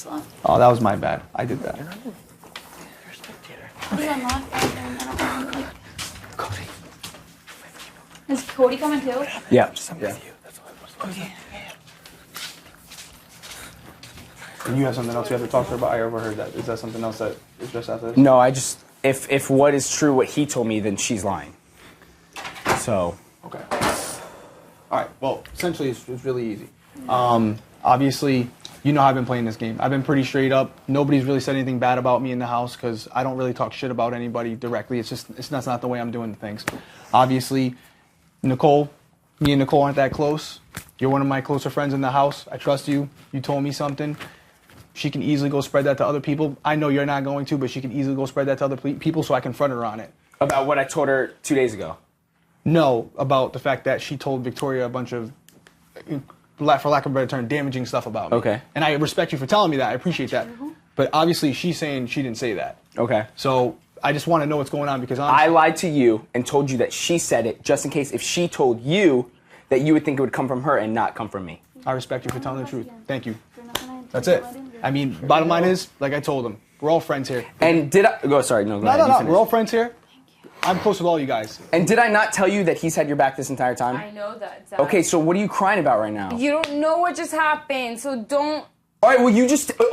Excellent. Oh, that was my bad. I did that. You're a spectator. How do you unlock that? I don't like... Cody. Is Cody coming too? Yeah. Just I'm with you. That's all I was. Okay. And you have something else you have to talk to her about? I overheard that. Is that something else that is just after this? No, I just if what is true what he told me, then she's lying. So. Okay. All right. Well, essentially, it's really easy. Obviously, you know how I've been playing this game. I've been pretty straight up. Nobody's really said anything bad about me in the house because I don't really talk shit about anybody directly. That's not the way I'm doing things. Obviously, Nicole, me and Nicole aren't that close. You're one of my closer friends in the house. I trust you. You told me something. She can easily go spread that to other people. I know you're not going to, but she can easily go spread that to other people so I confront her on it. About what I told her 2 days ago? No, about the fact that she told Victoria a bunch of, for lack of a better term, damaging stuff about me. Okay. And I respect you for telling me that. I appreciate that. But obviously she's saying she didn't say that. Okay. So I just want to know what's going on because honestly, I lied to you and told you that she said it just in case if she told you that you would think it would come from her and not come from me. I respect you for telling the truth. Thank you. That's it. I mean, bottom line is, like I told him, we're all friends here. And did I... Go, sorry, no, go ahead. No, we're all friends here. I'm close with all you guys. And did I not tell you that he's had your back this entire time? I know that, Zach. Okay, so what are you crying about right now? You don't know what just happened, so don't... All right, well,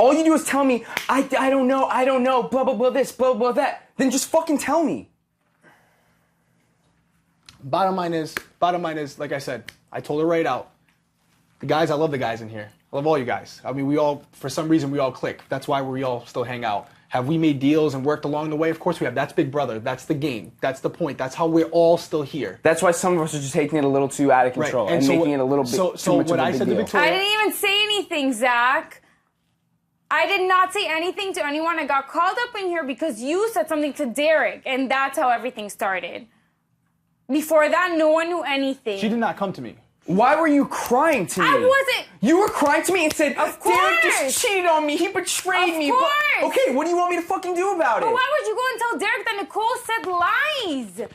all you do is tell me, I don't know, blah, blah, blah this, blah, blah that. Then just fucking tell me. Bottom line is, like I said, I told her right out. The guys, I love the guys in here. I love all you guys. I mean, for some reason, we all click. That's why we all still hang out. Have we made deals and worked along the way? Of course we have. That's Big Brother. That's the game. That's the point. That's how we're all still here. That's why some of us are just taking it a little too out of control and so making it a little bit too much of a big deal. I didn't even say anything, Zach. I did not say anything to anyone. I got called up in here because you said something to Derrick, and that's how everything started. Before that, no one knew anything. She did not come to me. Why were you crying to me? I wasn't. You were crying to me and said, Of course. Derrick just cheated on me. He betrayed me. Of course. Okay, what do you want me to fucking do about it? But why would you go and tell Derrick that Nicole said lies?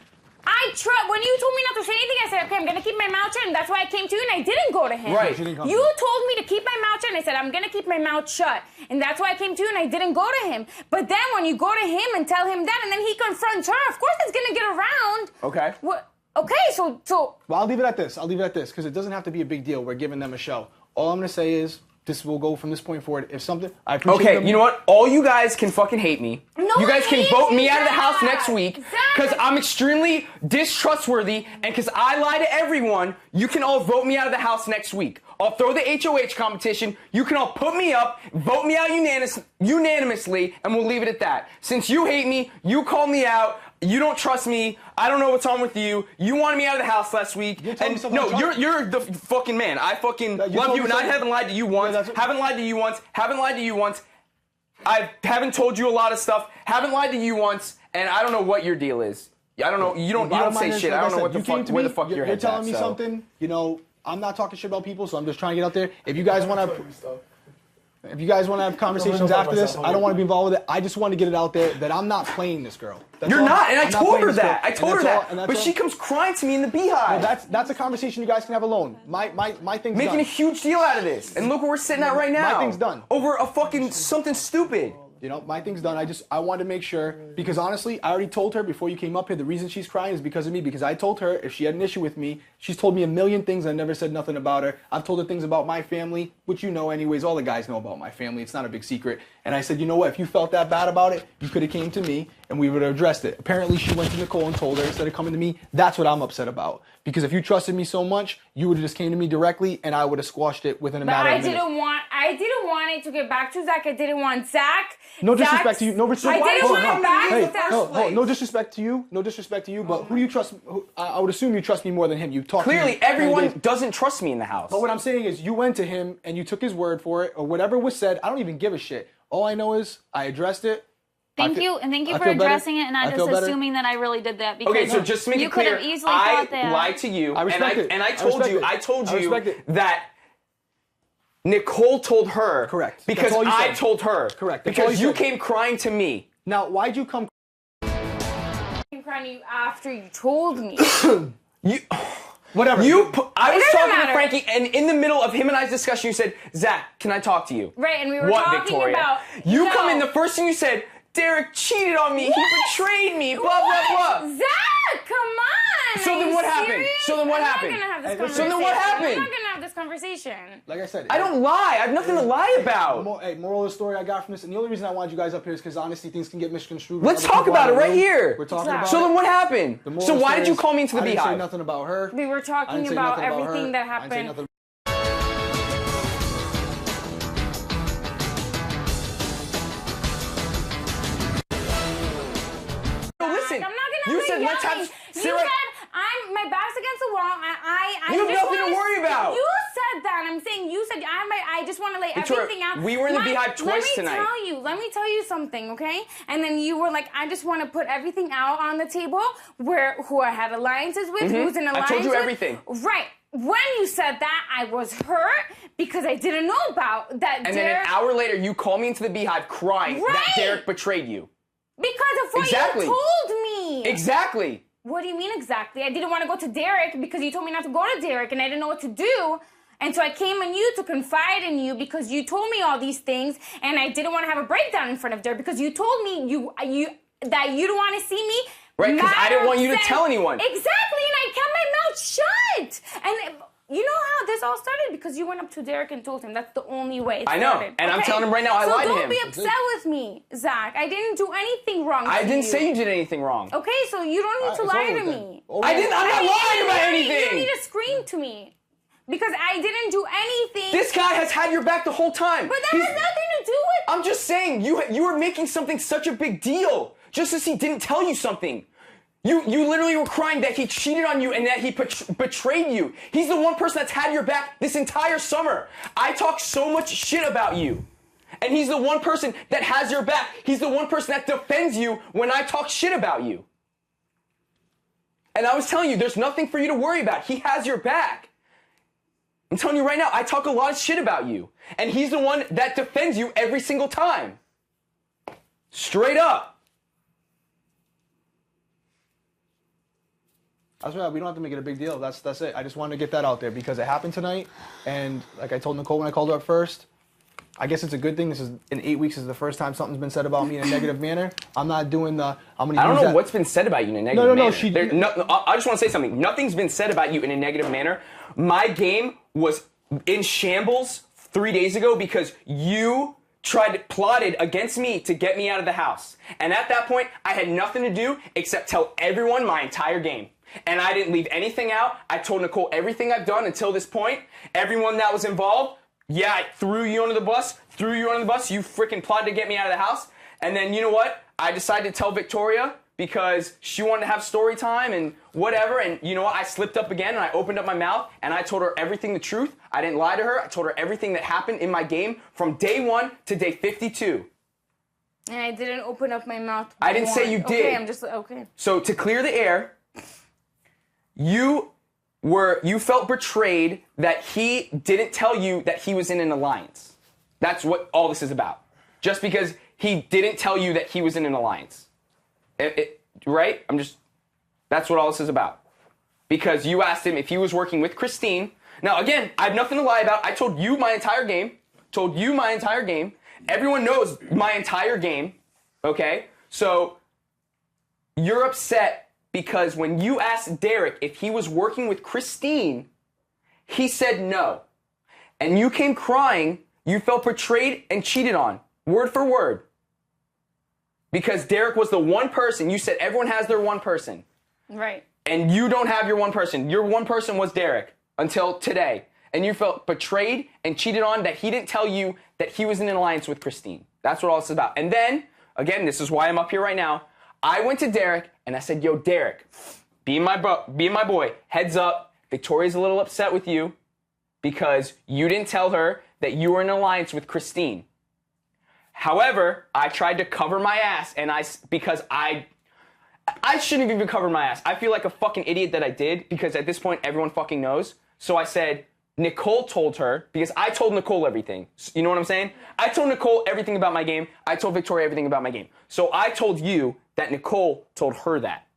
When you told me not to say anything, I said, okay, I'm going to keep my mouth shut, and that's why I came to you, and I didn't go to him. Right. You told me to keep my mouth shut, and I said, I'm going to keep my mouth shut, and that's why I came to you, and I didn't go to him. But then when you go to him and tell him that, and then he confronts her, of course it's going to get around. Okay. What? Okay, so... Well, I'll leave it at this, because it doesn't have to be a big deal. We're giving them a show. All I'm going to say is, this will go from this point forward. If something, I appreciate Okay, you know what? All you guys can fucking hate me. No you guys one can hates vote you, me out of the Zach. house next week because Zach. I'm extremely distrustworthy and because I lie to everyone. You can all vote me out of the house next week. I'll throw the HOH competition. You can all put me up, vote me out unanimously, and we'll leave it at that. Since you hate me, you call me out. You don't trust me. I don't know what's on with you. You wanted me out of the house last week. You're the fucking man. I fucking love you, and I haven't lied to you once. Haven't lied to you once. Haven't lied to you once. I haven't told you a lot of stuff. Haven't lied to you once, and I don't know what your deal is. I don't know. You don't say shit. I don't know what the fuck. Where the fuck your head's at. You're telling me something. You know, I'm not talking shit about people, so I'm just trying to get out there. If you guys want to have conversations after this, I don't want to be involved with it. I just want to get it out there that I'm not playing this girl. You're not, and I told her that. I told her that. But she comes crying to me in the Beehive. Well, that's a conversation you guys can have alone. My thing's making done. a huge deal out of this, and look where we're sitting at right now. My thing's done over a fucking something stupid. You know, my thing's done. I wanted to make sure, because honestly, I already told her before you came up here, the reason she's crying is because of me, because I told her if she had an issue with me, she's told me a million things, I never said nothing about her. I've told her things about my family, which you know anyways, all the guys know about my family, it's not a big secret. And I said, you know what, if you felt that bad about it, you could have came to me and we would have addressed it. Apparently she went to Nicole and told her instead of coming to me. That's what I'm upset about. Because if you trusted me so much, you would have just came to me directly and I would have squashed it within a matter of minutes. I didn't want it to get back to Zach. I didn't want Zach. No disrespect to you. No disrespect. I didn't want it back to Zach. No disrespect to you. No disrespect to you. But who do you trust? I would assume you trust me more than him. You talk. Clearly, everyone doesn't trust me in the house. But what I'm saying is, you went to him and you took his word for it, or whatever was said. I don't even give a shit. All I know is I addressed it. Thank you for addressing it and not just assuming that I really did that. Because okay, so just to make it clear, you could have easily thought that. I lied to you, and I told you that Nicole told her. Correct. Because I told her. Correct. Because you came crying to me. Now, why'd you come? I came crying to you after you told me. Whatever. I was doesn't talking matter. to Frankie, and in the middle of him and I's discussion, you said, Zach, can I talk to you? Right, and we were what, talking Victoria? about... You No. come in, the first thing you said, Derrick cheated on me. What? He betrayed me. Blah, blah, blah. Zach, come on. So Are then you what happened? serious? So then what happened? I'm not gonna have this Hey, conversation. so then what happened? I'm not gonna have this conversation. Like I said, I don't lie. I have nothing to lie about. Moral of the story I got from this, and the only reason I wanted you guys up here is because honestly things can get misconstrued. Let's Other talk people about out it of the right room. here. We're talking Exactly. about So it. then what happened? The moral So of the why story did you is, call me into the I didn't say Beehive? nothing about her. We were I talking didn't say about nothing about everything her. that I didn't say happened. nothing. Listen, I'm not gonna you be said let's yelling. have You Sarah. said my back's against the wall. I You have just nothing to wanna- worry about. You said that. I'm saying you said I just want to lay Victoria, everything out. we were in the Beehive twice tonight. Let me tell you something, okay? And then you were like, I just want to put everything out on the table who I had alliances with, who's in alliance I told you with. everything. Right. When you said that, I was hurt because I didn't know about that. And then an hour later, you call me into the Beehive crying that Right. Derrick betrayed you. Because of what Exactly. you told me. Exactly. What do you mean exactly? I didn't want to go to Derrick because you told me not to go to Derrick and I didn't know what to do. And so I came on you to confide in you because you told me all these things and I didn't want to have a breakdown in front of Derrick because you told me that you don't want to see me. Right, because I didn't want you to upset. tell anyone. Exactly, and I kept my mouth shut. And you know how this all started? Because you went up to Derrick and told him. That's the only way it I know, started. and I'm telling him right now I lied to So him. don't be upset with me, Zach. I didn't do anything wrong I to didn't you. say you did anything wrong. Okay, so you don't need to It's lie over to with me. then. I didn't. I'm not lying about You don't anything. need to scream to me. Because I didn't do anything. This guy has had your back the whole time. But that has nothing to do with... I'm just saying, you were making something such a big deal. Just as he didn't tell you something. You literally were crying that he cheated on you and that he betrayed you. He's the one person that's had your back this entire summer. I talk so much shit about you. And he's the one person that has your back. He's the one person that defends you when I talk shit about you. And I was telling you, there's nothing for you to worry about. He has your back. I'm telling you right now, I talk a lot of shit about you. And he's the one that defends you every single time. Straight up. That's right. We don't have to make it a big deal. That's it. I just wanted to get that out there because it happened tonight. And like I told Nicole when I called her up first, I guess it's a good thing. This is in 8 weeks is the first time something's been said about me in a negative manner. I'm not doing the. I'm gonna. I don't use know that. what's been said about you in a negative manner. No. I just want to say something. Nothing's been said about you in a negative manner. My game was in shambles 3 days ago because you plotted against me to get me out of the house. And at that point, I had nothing to do except tell everyone my entire game. And I didn't leave anything out. I told Nicole everything I've done until this point. Everyone that was involved, yeah, I threw you under the bus. You freaking plotted to get me out of the house. And then, you know what? I decided to tell Victoria because she wanted to have story time and whatever. And you know what? I slipped up again and I opened up my mouth and I told her everything the truth. I didn't lie to her. I told her everything that happened in my game from day 1 to day 52. And I didn't open up my mouth. I didn't say you did. Okay, I'm just... Okay. So to clear the air, you felt betrayed that he didn't tell you that he was in an alliance. That's what all this is about. Just because he didn't tell you that he was in an alliance. Right? That's what all this is about. Because you asked him if he was working with Christine. Now, again, I have nothing to lie about. I told you my entire game. Everyone knows my entire game. Okay? So, you're upset because when you asked Derrick if he was working with Christine, he said no. And you came crying, you felt betrayed and cheated on, word for word. Because Derrick was the one person, you said everyone has their one person. Right. And you don't have your one person. Your one person was Derrick until today. And you felt betrayed and cheated on that he didn't tell you that he was in an alliance with Christine. That's what all this is about. And then, again, this is why I'm up here right now. I went to Derrick and I said, yo, Derrick, being my boy, heads up, Victoria's a little upset with you because you didn't tell her that you were in an alliance with Christine. However, I tried to cover my ass because I shouldn't have even covered my ass. I feel like a fucking idiot that I did because at this point everyone fucking knows. So I said, Nicole told her, because I told Nicole everything. You know what I'm saying? I told Nicole everything about my game. I told Victoria everything about my game. So I told you that Nicole told her that.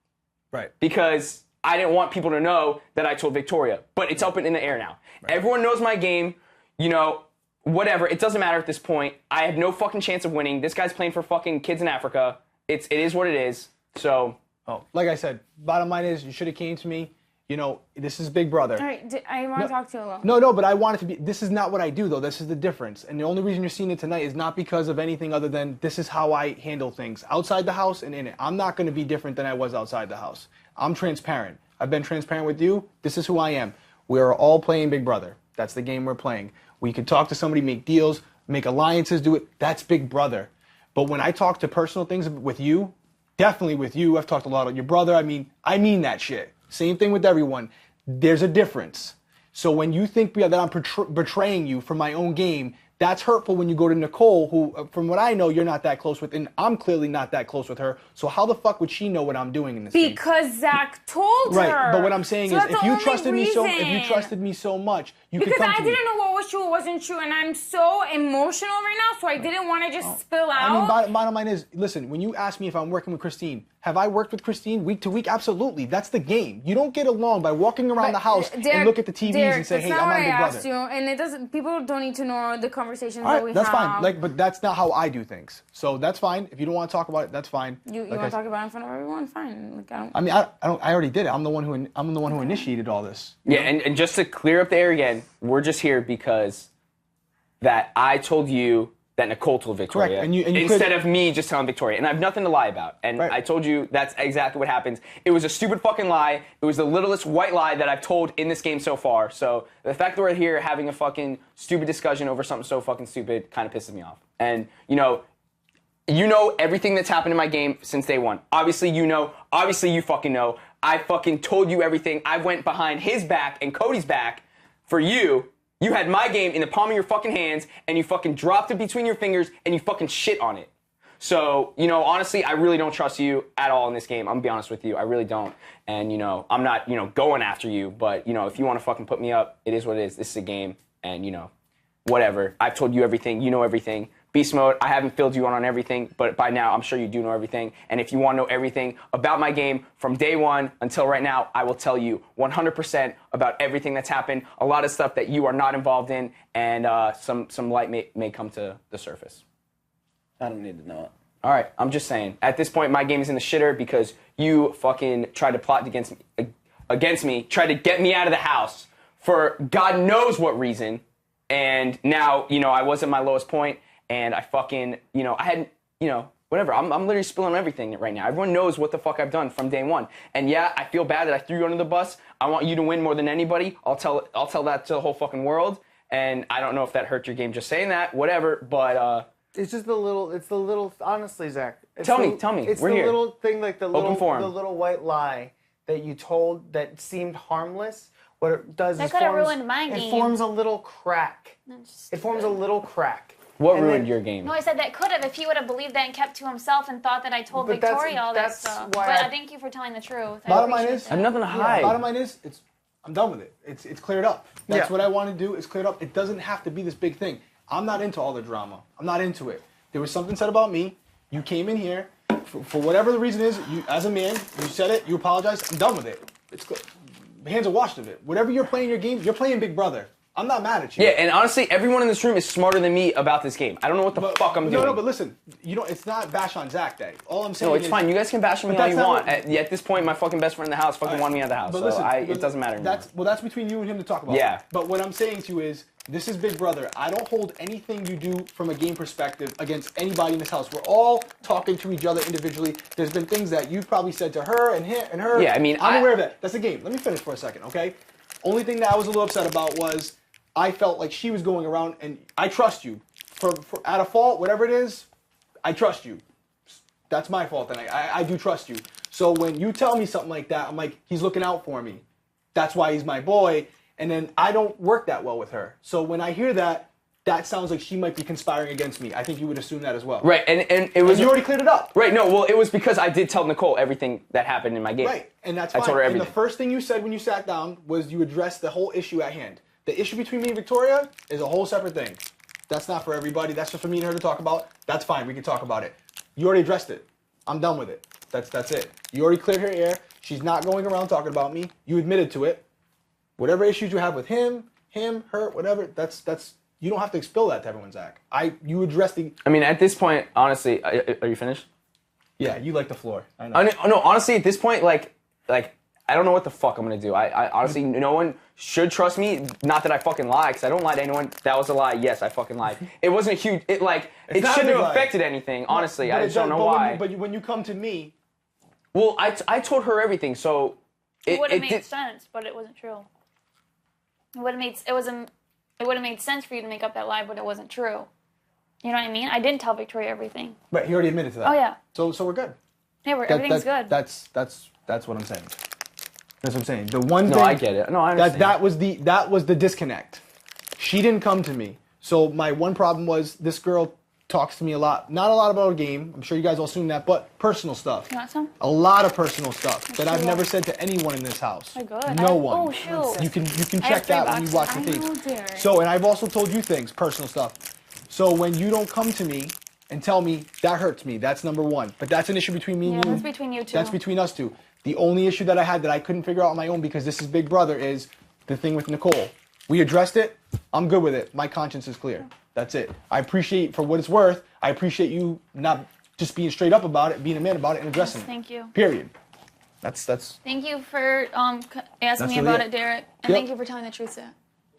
Right. Because I didn't want people to know that I told Victoria. But it's open in the air now. Right. Everyone knows my game. You know, whatever. It doesn't matter at this point. I have no fucking chance of winning. This guy's playing for fucking kids in Africa. It is what it is. So. Oh, like I said, bottom line is you should have came to me. You know, this is Big Brother. All right, I want to talk to you a little. No, but I want it to be. This is not what I do, though. This is the difference. And the only reason you're seeing it tonight is not because of anything other than this is how I handle things outside the house and in it. I'm not going to be different than I was outside the house. I'm transparent. I've been transparent with you. This is who I am. We are all playing Big Brother. That's the game we're playing. We can talk to somebody, make deals, make alliances, do it. That's Big Brother. But when I talk to personal things with you, definitely with you, I've talked a lot with your brother. I mean that shit. Same thing with everyone. There's a difference. So when you think that I'm betraying you for my own game, that's hurtful when you go to Nicole, who, from what I know, you're not that close with, and I'm clearly not that close with her. So how the fuck would she know what I'm doing in this game? Because Zach told her. Right, but what I'm saying is, if you trusted me so much, you could come to me. Because I didn't know what was true, what wasn't true, and I'm so emotional right now, so I didn't want to just spill out. I mean, bottom line is, listen, when you ask me if I'm working with Christine, have I worked with Christine week to week? Absolutely. That's the game. You don't get along by walking around the house and look at the TVs and say, hey, I'm on Big Brother. That's not what I asked you, and it doesn't. People don't need to know the conversations that we have. That's fine. But that's not how I do things. So that's fine. If you don't want to talk about it, that's fine. You want to talk about it in front of everyone? Fine. I already did it. I'm the one who initiated all this. Yeah, and just to clear up the air again, we're just here because that I told you that Nicole told Victoria. Correct. And you instead of me just telling Victoria. And I have nothing to lie about. And I told you that's exactly what happens. It was a stupid fucking lie. It was the littlest white lie that I've told in this game so far. So the fact that we're here having a fucking stupid discussion over something so fucking stupid kind of pisses me off. And, you know everything that's happened in my game since day one. Obviously you know. Obviously you fucking know. I fucking told you everything. I went behind his back and Cody's back for you. You had my game in the palm of your fucking hands, and you fucking dropped it between your fingers, and you fucking shit on it. So, honestly, I really don't trust you at all in this game. I'm gonna be honest with you. I really don't. And, I'm not, going after you. But, if you want to fucking put me up, it is what it is. This is a game. And, whatever. I've told you everything. You know everything. Beast mode, I haven't filled you in on everything, but by now, I'm sure you do know everything. And if you want to know everything about my game from day one until right now, I will tell you 100% about everything that's happened, a lot of stuff that you are not involved in, and some light may come to the surface. I don't need to know it. All right, I'm just saying. At this point, my game is in the shitter because you fucking tried to plot against me, tried to get me out of the house for God knows what reason, and now, I was at my lowest point. And I fucking, I hadn't, whatever. I'm literally spilling everything right now. Everyone knows what the fuck I've done from day one. And yeah, I feel bad that I threw you under the bus. I want you to win more than anybody. I'll tell that to the whole fucking world. And I don't know if that hurt your game just saying that, whatever. But it's just the little. Honestly, Zach. Tell me. It's We're the here. little thing, like the Open forum. little white lie that you told that seemed harmless. What it does That is could have ruined my game. It forms a little crack. It forms a little crack. What ruined your game? No, I said that could have if he would have believed that and kept to himself and thought that I told Victoria all that stuff. But thank you for telling the truth. Bottom line is, I have nothing to hide. Bottom line is, I'm done with it. It's cleared up. That's what I want to do. It's cleared up. It doesn't have to be this big thing. I'm not into all the drama. I'm not into it. There was something said about me. You came in here for whatever the reason is. You, as a man, you said it. You apologized. I'm done with it. It's good. Hands are washed of it. Whatever you're playing your game, you're playing Big Brother. I'm not mad at you. Yeah, and honestly, everyone in this room is smarter than me about this game. I don't know what the fuck I'm doing. No, but listen, it's not bash on Zach Day. All I'm saying is... No, it's fine. You guys can bash on me all you want. At this point, my fucking best friend in the house fucking wanted me out of the house. But listen, it doesn't matter anymore. That's between you and him to talk about. Yeah. But what I'm saying to you is, this is Big Brother. I don't hold anything you do from a game perspective against anybody in this house. We're all talking to each other individually. There's been things that you've probably said to her and him and her. Yeah, I mean, I'm aware of that. That's the game. Let me finish for a second, okay? Only thing that I was a little upset about was I felt like she was going around, and I trust you. For out of fault, whatever it is, I trust you. That's my fault, and I do trust you. So when you tell me something like that, I'm like, he's looking out for me. That's why he's my boy. And then I don't work that well with her. So when I hear that, that sounds like she might be conspiring against me. I think you would assume that as well. Right, and it was... And you already cleared it up. Right, no, well, it was because I did tell Nicole everything that happened in my game. Right, and that's fine. I told her everything. And the first thing you said when you sat down was you addressed the whole issue at hand. The issue between me and Victoria is a whole separate thing. That's not for everybody. That's just for me and her to talk about. That's fine. We can talk about it. You already addressed it. I'm done with it. That's it. You already cleared her air. She's not going around talking about me. You admitted to it. Whatever issues you have with him, her, whatever, that's you don't have to spill that to everyone, Zach. You addressed the... I mean, at this point, honestly, are you finished? Yeah, you like the floor. I know. No, honestly, at this point, like I don't know what the fuck I'm gonna do. I honestly, no one should trust me. Not that I fucking lie, because I don't lie to anyone. That was a lie. Yes, I fucking lied. It wasn't a huge. It shouldn't have affected anything. Honestly, I just don't know why. But when you come to me, well, I told her everything, so it would have made sense, but it wasn't true. It would have made sense for you to make up that lie, but it wasn't true. You know what I mean? I didn't tell Victoria everything. But he already admitted to that. Oh yeah. So we're good. Yeah, everything's good. That's what I'm saying. That's what I'm saying. The one thing. No, I get it. No, I understand. That was the disconnect. She didn't come to me. So my one problem was this girl talks to me a lot. Not a lot about a game. I'm sure you guys all assume that, but personal stuff. You want some? A lot of personal stuff that I've never said to anyone in this house. Oh, good. No one. Oh shoot. You can check that when you watch the tape. Derrick. So, and I've also told you things, personal stuff. So when you don't come to me and tell me, that hurts me. That's number one. But that's an issue between me and you. That's between you two. That's between us two. The only issue that I had that I couldn't figure out on my own, because this is Big Brother, is the thing with Nicole. We addressed it. I'm good with it. My conscience is clear. That's it. I appreciate, for what it's worth, I appreciate you not just being straight up about it, being a man about it, and addressing it. Thank you. Period. That's. Thank you for asking me really about it. it, Derrick. And thank you for telling the truth, Zach.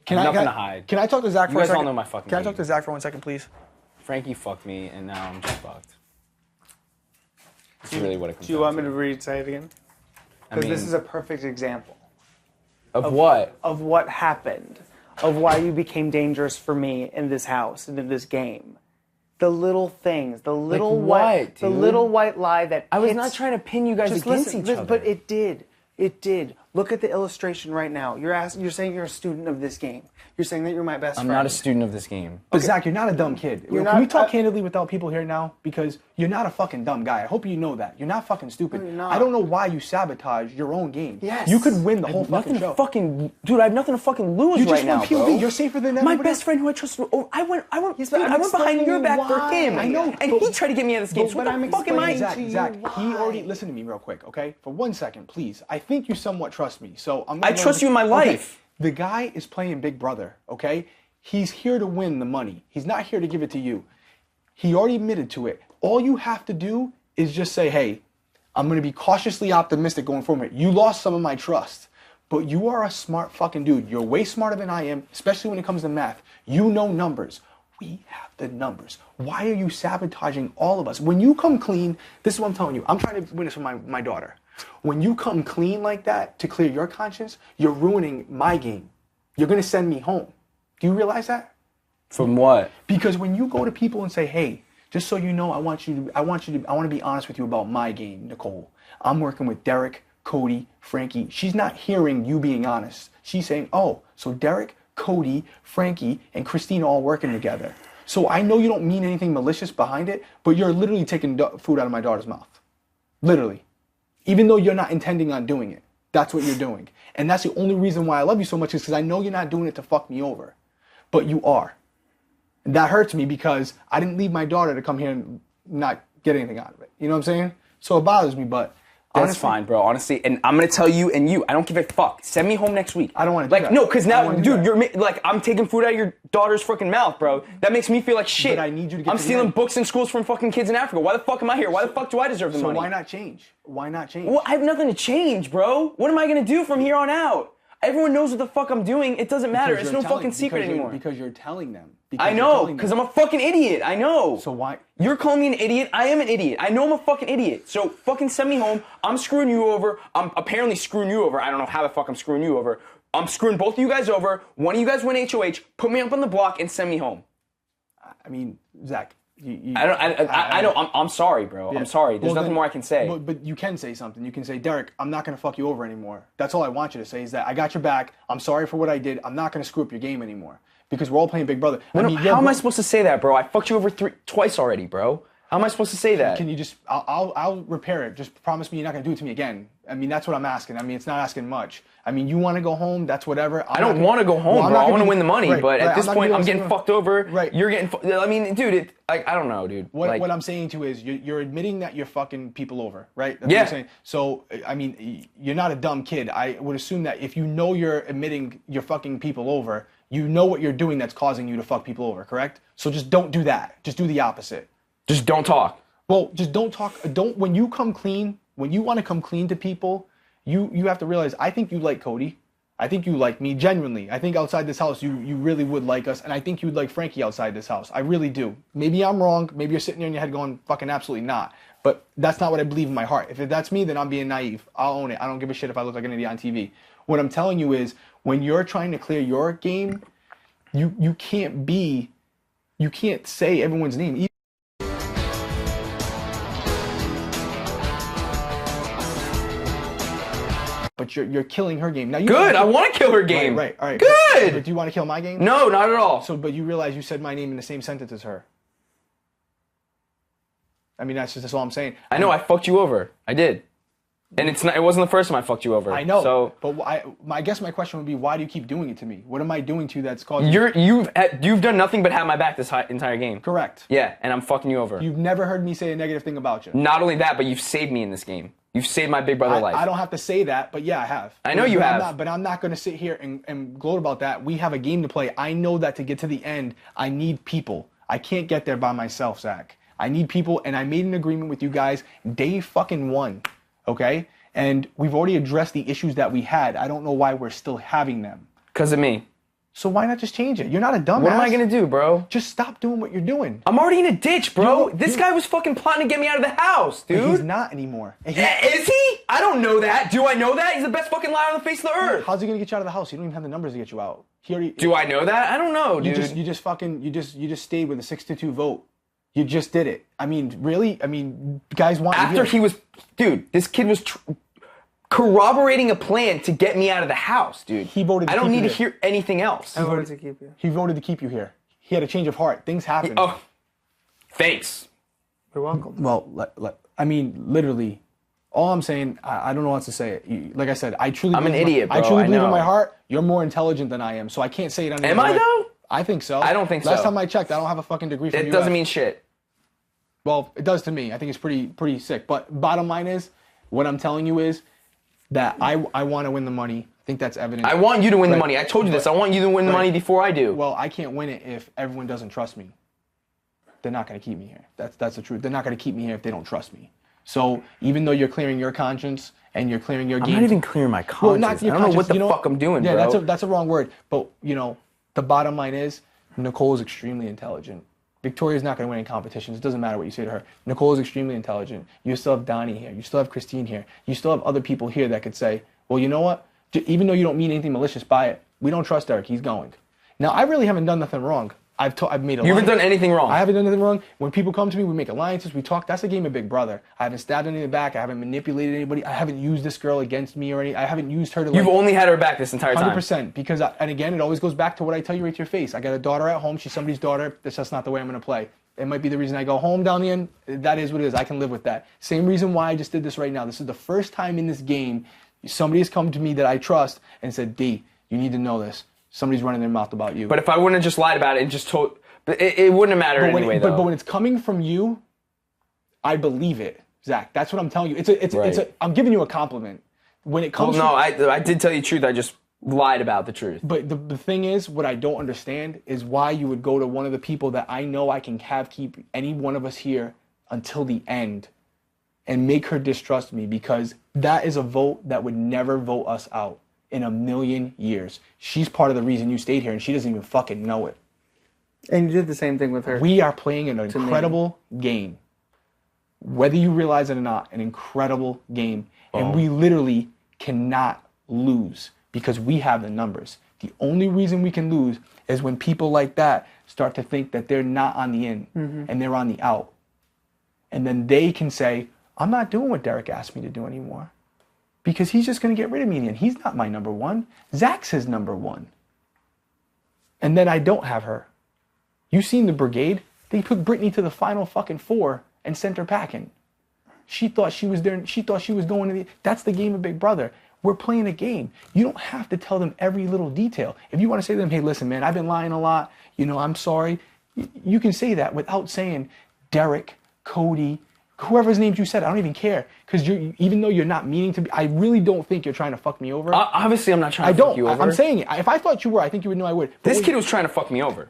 I'm nothing to hide. Can I talk to Zach for a guys second? all know my fucking Can I name. talk to Zach for 1 second, please? Frankie fucked me, and now I'm just fucked. That's really what it comes Do you down want me to say it again? Because this is a perfect example. Of what? Of what happened. Of why you became dangerous for me in this house and in this game. The little things, the little the little white lie that I was not trying to pin you guys against each other. But it did. It did. Look at the illustration right now. You're saying you're a student of this game. You're saying that you're my best friend. I'm not a student of this game. But Zach, you're not a dumb kid. Can we talk candidly without people here now? Because you're not a fucking dumb guy. I hope you know that. You're not fucking stupid. No, you're not. I don't know why you sabotage your own game. Yes. You could win the whole Nothing fucking to show. dude, I have nothing to fucking lose right now, POV. bro. You're safer than my everybody best friend who I trusted. Oh, I went I'm behind your explaining back for why. him. I know, and but- he tried to get me out of this game. So but what I'm the fuck am I? explaining Zach, to you he already, why. listen to me real quick, okay? For 1 second, please. I think you somewhat trust me, so I'm I trust you in my life. Okay. The guy is playing Big Brother, okay? He's here to win the money. He's not here to give it to you. He already admitted to it. All you have to do is just say, hey, I'm going to be cautiously optimistic going forward. You lost some of my trust, but you are a smart fucking dude. You're way smarter than I am, especially when it comes to math. You know numbers. We have the numbers. Why are you sabotaging all of us? When you come clean, this is what I'm telling you. I'm trying to win this for my daughter. When you come clean like that to clear your conscience, you're ruining my game. You're going to send me home. Do you realize that? From what? Because when you go to people and say, hey, just so you know, I want to be honest with you about my game, Nicole. I'm working with Derrick, Cody, Frankie. She's not hearing you being honest. She's saying, oh, so Derrick, Cody, Frankie, and Christina all working together. So I know you don't mean anything malicious behind it, but you're literally taking food out of my daughter's mouth. Literally. Even though you're not intending on doing it. That's what you're doing. And that's the only reason why I love you so much, is because I know you're not doing it to fuck me over. But you are. And that hurts me because I didn't leave my daughter to come here and not get anything out of it. You know what I'm saying? So it bothers me, but That's honestly, fine, bro. Honestly, and I'm gonna tell you and you, I don't give a fuck. Send me home next week. I don't want to do like that. no, because I now, don't wanna do dude, that. you're like I'm taking food out of your daughter's fucking mouth, bro. That makes me feel like shit. But I need you to get I'm to the stealing end. books in schools from fucking kids in Africa. Why the fuck am I here? Why the fuck do I deserve the So money? why not change? Why not change? Well, I have nothing to change, bro. What am I gonna do from here on out? Everyone knows what the fuck I'm doing. It doesn't matter. It's no fucking secret anymore. Because you're telling them. I know, because I'm a fucking idiot. I know. So why? You're calling me an idiot. I am an idiot. I know I'm a fucking idiot. So fucking send me home. I'm screwing you over. I'm apparently screwing you over. I don't know how the fuck I'm screwing you over. I'm screwing both of you guys over. One of you guys win HOH. Put me up on the block and send me home. I mean, Zach. I know. I'm sorry, bro. Yeah. I'm sorry. There's nothing more I can say. But you can say something. You can say, Derrick, I'm not going to fuck you over anymore. That's all I want you to say, is that I got your back. I'm sorry for what I did. I'm not going to screw up your game anymore. Because we're all playing Big Brother. How am I supposed to say that, bro? I fucked you over twice already, bro. How am I supposed to say that? Can you just? I'll repair it. Just promise me you're not gonna do it to me again. I mean, that's what I'm asking. I mean, it's not asking much. I mean, you want to go home? That's whatever. I don't want to go home, bro. I want to win the money, but at this point, I'm getting fucked over. Right. You're getting. I mean, dude, I don't know, dude. What I'm saying to is you're admitting that you're fucking people over, right? That's yeah. What I'm saying. So I mean, you're not a dumb kid. I would assume that if you know you're admitting you're fucking people over, you know what you're doing that's causing you to fuck people over, correct? So just don't do that. Just do the opposite. Just don't talk. Well, just don't talk. When you come clean, when you want to come clean to people, you have to realize, I think you like Cody. I think you like me genuinely. I think outside this house, you really would like us. And I think you'd like Frankie outside this house. I really do. Maybe I'm wrong. Maybe you're sitting there in your head going, fucking absolutely not. But that's not what I believe in my heart. If that's me, then I'm being naive. I'll own it. I don't give a shit if I look like an idiot on TV. What I'm telling you is, when you're trying to clear your game, you can't say everyone's name. But you're killing her game. Now Good. I want to kill her game. Right. All right. Good. But do you want to kill my game? No, not at all. But you realize you said my name in the same sentence as her. I mean, that's all I'm saying. I know. I fucked you over. I did. And it wasn't the first time I fucked you over. I know. So, but I guess my question would be, why do you keep doing it to me? What am I doing to you that's causing? You've done nothing but have my back this entire game. Correct. Yeah, and I'm fucking you over. You've never heard me say a negative thing about you. Not only that, but you've saved me in this game. You've saved my big brother life. I don't have to say that, but yeah, I have. I know you have. But I'm not going to sit here and gloat about that. We have a game to play. I know that to get to the end, I need people. I can't get there by myself, Zach. I need people, and I made an agreement with you guys day fucking one, okay? And we've already addressed the issues that we had. I don't know why we're still having them. Because of me. So why not just change it? You're not a dumbass. What am I going to do, bro? Just stop doing what you're doing. I'm already in a ditch, bro. This guy was fucking plotting to get me out of the house, dude. He's not anymore. Is he? I don't know that. Do I know that? He's the best fucking liar on the face of the earth. How's he going to get you out of the house? You don't even have the numbers to get you out. Do I know that? I don't know, dude. You just stayed with a 6-2 vote. You just did it. I mean, really? I mean, guys want After he was... Dude, this kid was... corroborating a plan to get me out of the house, dude. He voted to I don't keep need you to here. hear anything else. I voted to keep you. He voted to keep you here. He had a change of heart. Things happen. Oh, thanks. You're welcome. Well, I mean, literally, all I'm saying, I don't know what else to say. Like I said, I truly I'm an idiot, bro. I truly believe know. in my heart, you're more intelligent than I am, so I can't say it on the Am I, though? I think so. I don't think so. Last time I checked, I don't have a fucking degree from It UF. doesn't mean shit. Well, it does to me. I think it's pretty sick. But bottom line is, what I'm telling you is that I want to win the money. I think that's evident. I want you to win the money. I told you this. I want you to win the money before I do. Well, I can't win it if everyone doesn't trust me. They're not going to keep me here. That's the truth. They're not going to keep me here if they don't trust me. So even though you're clearing your conscience and you're clearing your game, I'm not even clearing my conscience. I don't know what the fuck I'm doing, bro. Yeah, that's a wrong word. But, the bottom line is Nicole is extremely intelligent. Victoria's not going to win any competitions. It doesn't matter what you say to her. Nicole is extremely intelligent. You still have Donnie here. You still have Christine here. You still have other people here that could say, well, you know what? Even though you don't mean anything malicious by it, we don't trust Derrick. He's going. Now, I really haven't done nothing wrong. I've made alliances. You haven't done anything wrong. I haven't done anything wrong. When people come to me, we make alliances, we talk. That's a game of Big Brother. I haven't stabbed anyone in the back. I haven't manipulated anybody. I haven't used this girl against me or I haven't used her to. You've only had her back this entire time. 100%. Because, and again, it always goes back to what I tell you right to your face. I got a daughter at home. She's somebody's daughter. That's just not the way I'm going to play. It might be the reason I go home down the end. That is what it is. I can live with that. Same reason why I just did this right now. This is the first time in this game somebody has come to me that I trust and said, D, you need to know this. Somebody's running their mouth about you. But if I wouldn't have just lied about it and just told... It wouldn't have mattered anyway, though. But when it's coming from you, I believe it, Zach. That's what I'm telling you. I'm giving you a compliment. When it comes I did tell you the truth. I just lied about the truth. But the thing is, what I don't understand is why you would go to one of the people that I know I can keep any one of us here until the end and make her distrust me, because that is a vote that would never vote us out in a million years. She's part of the reason you stayed here, and she doesn't even fucking know it. And you did the same thing with her. We are playing an incredible game. Whether you realize it or not, an incredible game. And we literally cannot lose because we have the numbers. The only reason we can lose is when people like that start to think that they're not on the in and they're on the out. And then they can say, I'm not doing what Derrick asked me to do anymore because he's just going to get rid of me in the end. He's not my number one. Zach's his number one. And then I don't have her. You seen the brigade? They put Brittany to the final fucking 4, and sent her packing. She thought she was there. She thought she was going to the. That's the game of Big Brother. We're playing a game. You don't have to tell them every little detail. If you want to say to them, hey, listen, man, I've been lying a lot. I'm sorry. You can say that without saying Derrick, Cody, whoever's names you said. I don't even care. Because even though you're not meaning to be, I really don't think you're trying to fuck me over. Obviously, I'm not trying to fuck you over. I'm saying it. If I thought you were, I think you would know I would. This kid was trying to fuck me over.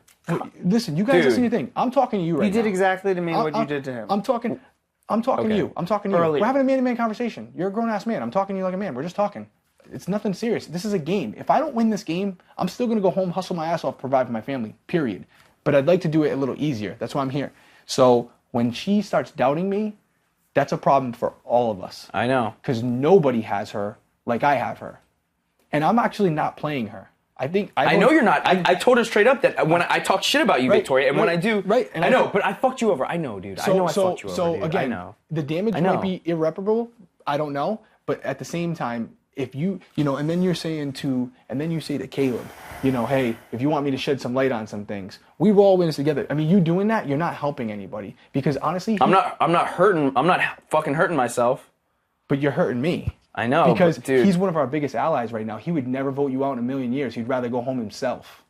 Listen, you guys listen to your thing. I'm talking to you right now. You did exactly to me what you did to him. I'm talking to you. I'm talking to you. We're having a man-to-man conversation. You're a grown-ass man. I'm talking to you like a man. We're just talking. It's nothing serious. This is a game. If I don't win this game, I'm still going to go home, hustle my ass off, provide for my family, period. But I'd like to do it a little easier. That's why I'm here. So when she starts doubting me, that's a problem for all of us. I know. Because nobody has her like I have her. And I'm actually not playing her. I know you're not. I told her straight up that when I talk shit about you, Victoria, and when I do, and I know, but I fucked you over. I know, dude. I know I fucked you over, dude. Again, I know. The damage might be irreparable. I don't know. But at the same time, if you and then you say to Caleb, hey, if you want me to shed some light on some things, we were all in this together. I mean, you doing that, you're not helping anybody. Because honestly, I'm not fucking hurting myself. But you're hurting me. I know, because dude, he's one of our biggest allies right now. He would never vote you out in a million years. He'd rather go home himself.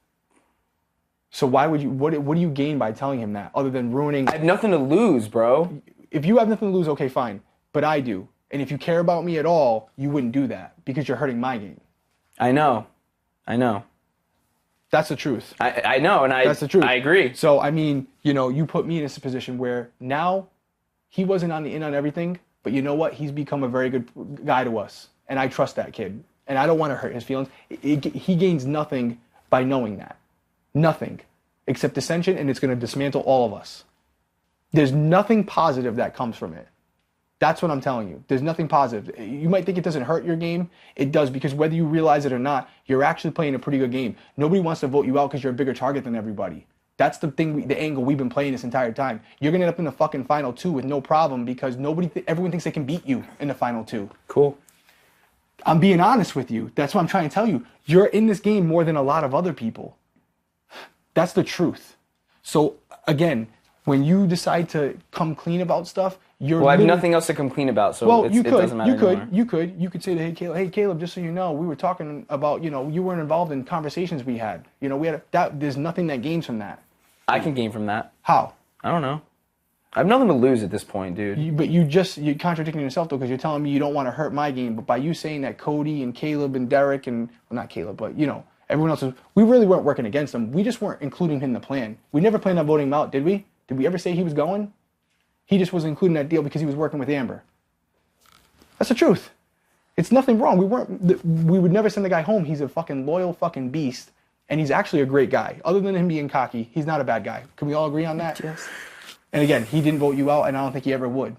So why would you? What do you gain by telling him that, other than ruining? I have nothing to lose, bro. If you have nothing to lose, okay, fine. But I do. And if you care about me at all, you wouldn't do that because you're hurting my game. I know. That's the truth. I know, and that's the truth. I agree. So I mean, you put me in this position where now he wasn't on the in on everything. But you know what? He's become a very good guy to us. And I trust that kid. And I don't want to hurt his feelings. He gains nothing by knowing that. Nothing. Except dissension, and it's going to dismantle all of us. There's nothing positive that comes from it. That's what I'm telling you. There's nothing positive. You might think it doesn't hurt your game. It does, because whether you realize it or not, you're actually playing a pretty good game. Nobody wants to vote you out because you're a bigger target than everybody. That's the thing, the angle we've been playing this entire time. You're going to end up in the fucking final two with no problem because everyone thinks they can beat you in the final two. Cool. I'm being honest with you. That's what I'm trying to tell you. You're in this game more than a lot of other people. That's the truth. So, again, when you decide to come clean about stuff, you're... Well, I have nothing else to come clean about, so it doesn't matter anymore. You could say to, hey, Caleb, just so you know, we were talking about, you weren't involved in conversations we had. There's nothing that gains from that. I can gain from that. How? I don't know. I have nothing to lose at this point, dude. But you're contradicting yourself, though, because you're telling me you don't want to hurt my game. But by you saying that Cody and Caleb and Derrick and, well, not Caleb, but, everyone else, we really weren't working against them. We just weren't including him in the plan. We never planned on voting him out, did we? Did we ever say he was going? He just was including that deal because he was working with Amber. That's the truth. It's nothing wrong. We would never send the guy home. He's a fucking loyal fucking beast. And he's actually a great guy. Other than him being cocky, he's not a bad guy. Can we all agree on that? Yes. And again, he didn't vote you out, and I don't think he ever would.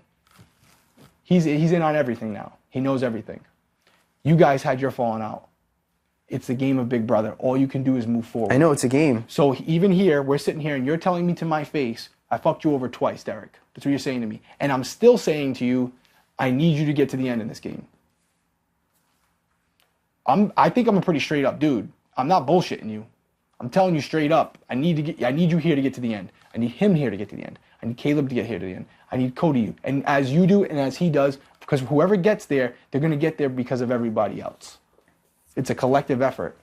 He's in on everything now. He knows everything. You guys had your falling out. It's the game of Big Brother. All you can do is move forward. I know, it's a game. So even here, we're sitting here, and you're telling me to my face, I fucked you over twice, Derrick. That's what you're saying to me. And I'm still saying to you, I need you to get to the end in this game. I think I'm a pretty straight up dude. I'm not bullshitting you. I'm telling you straight up. I need you here to get to the end. I need him here to get to the end. I need Caleb to get here to the end. I need Cody. And as you do and as he does, because whoever gets there, they're going to get there because of everybody else. It's a collective effort.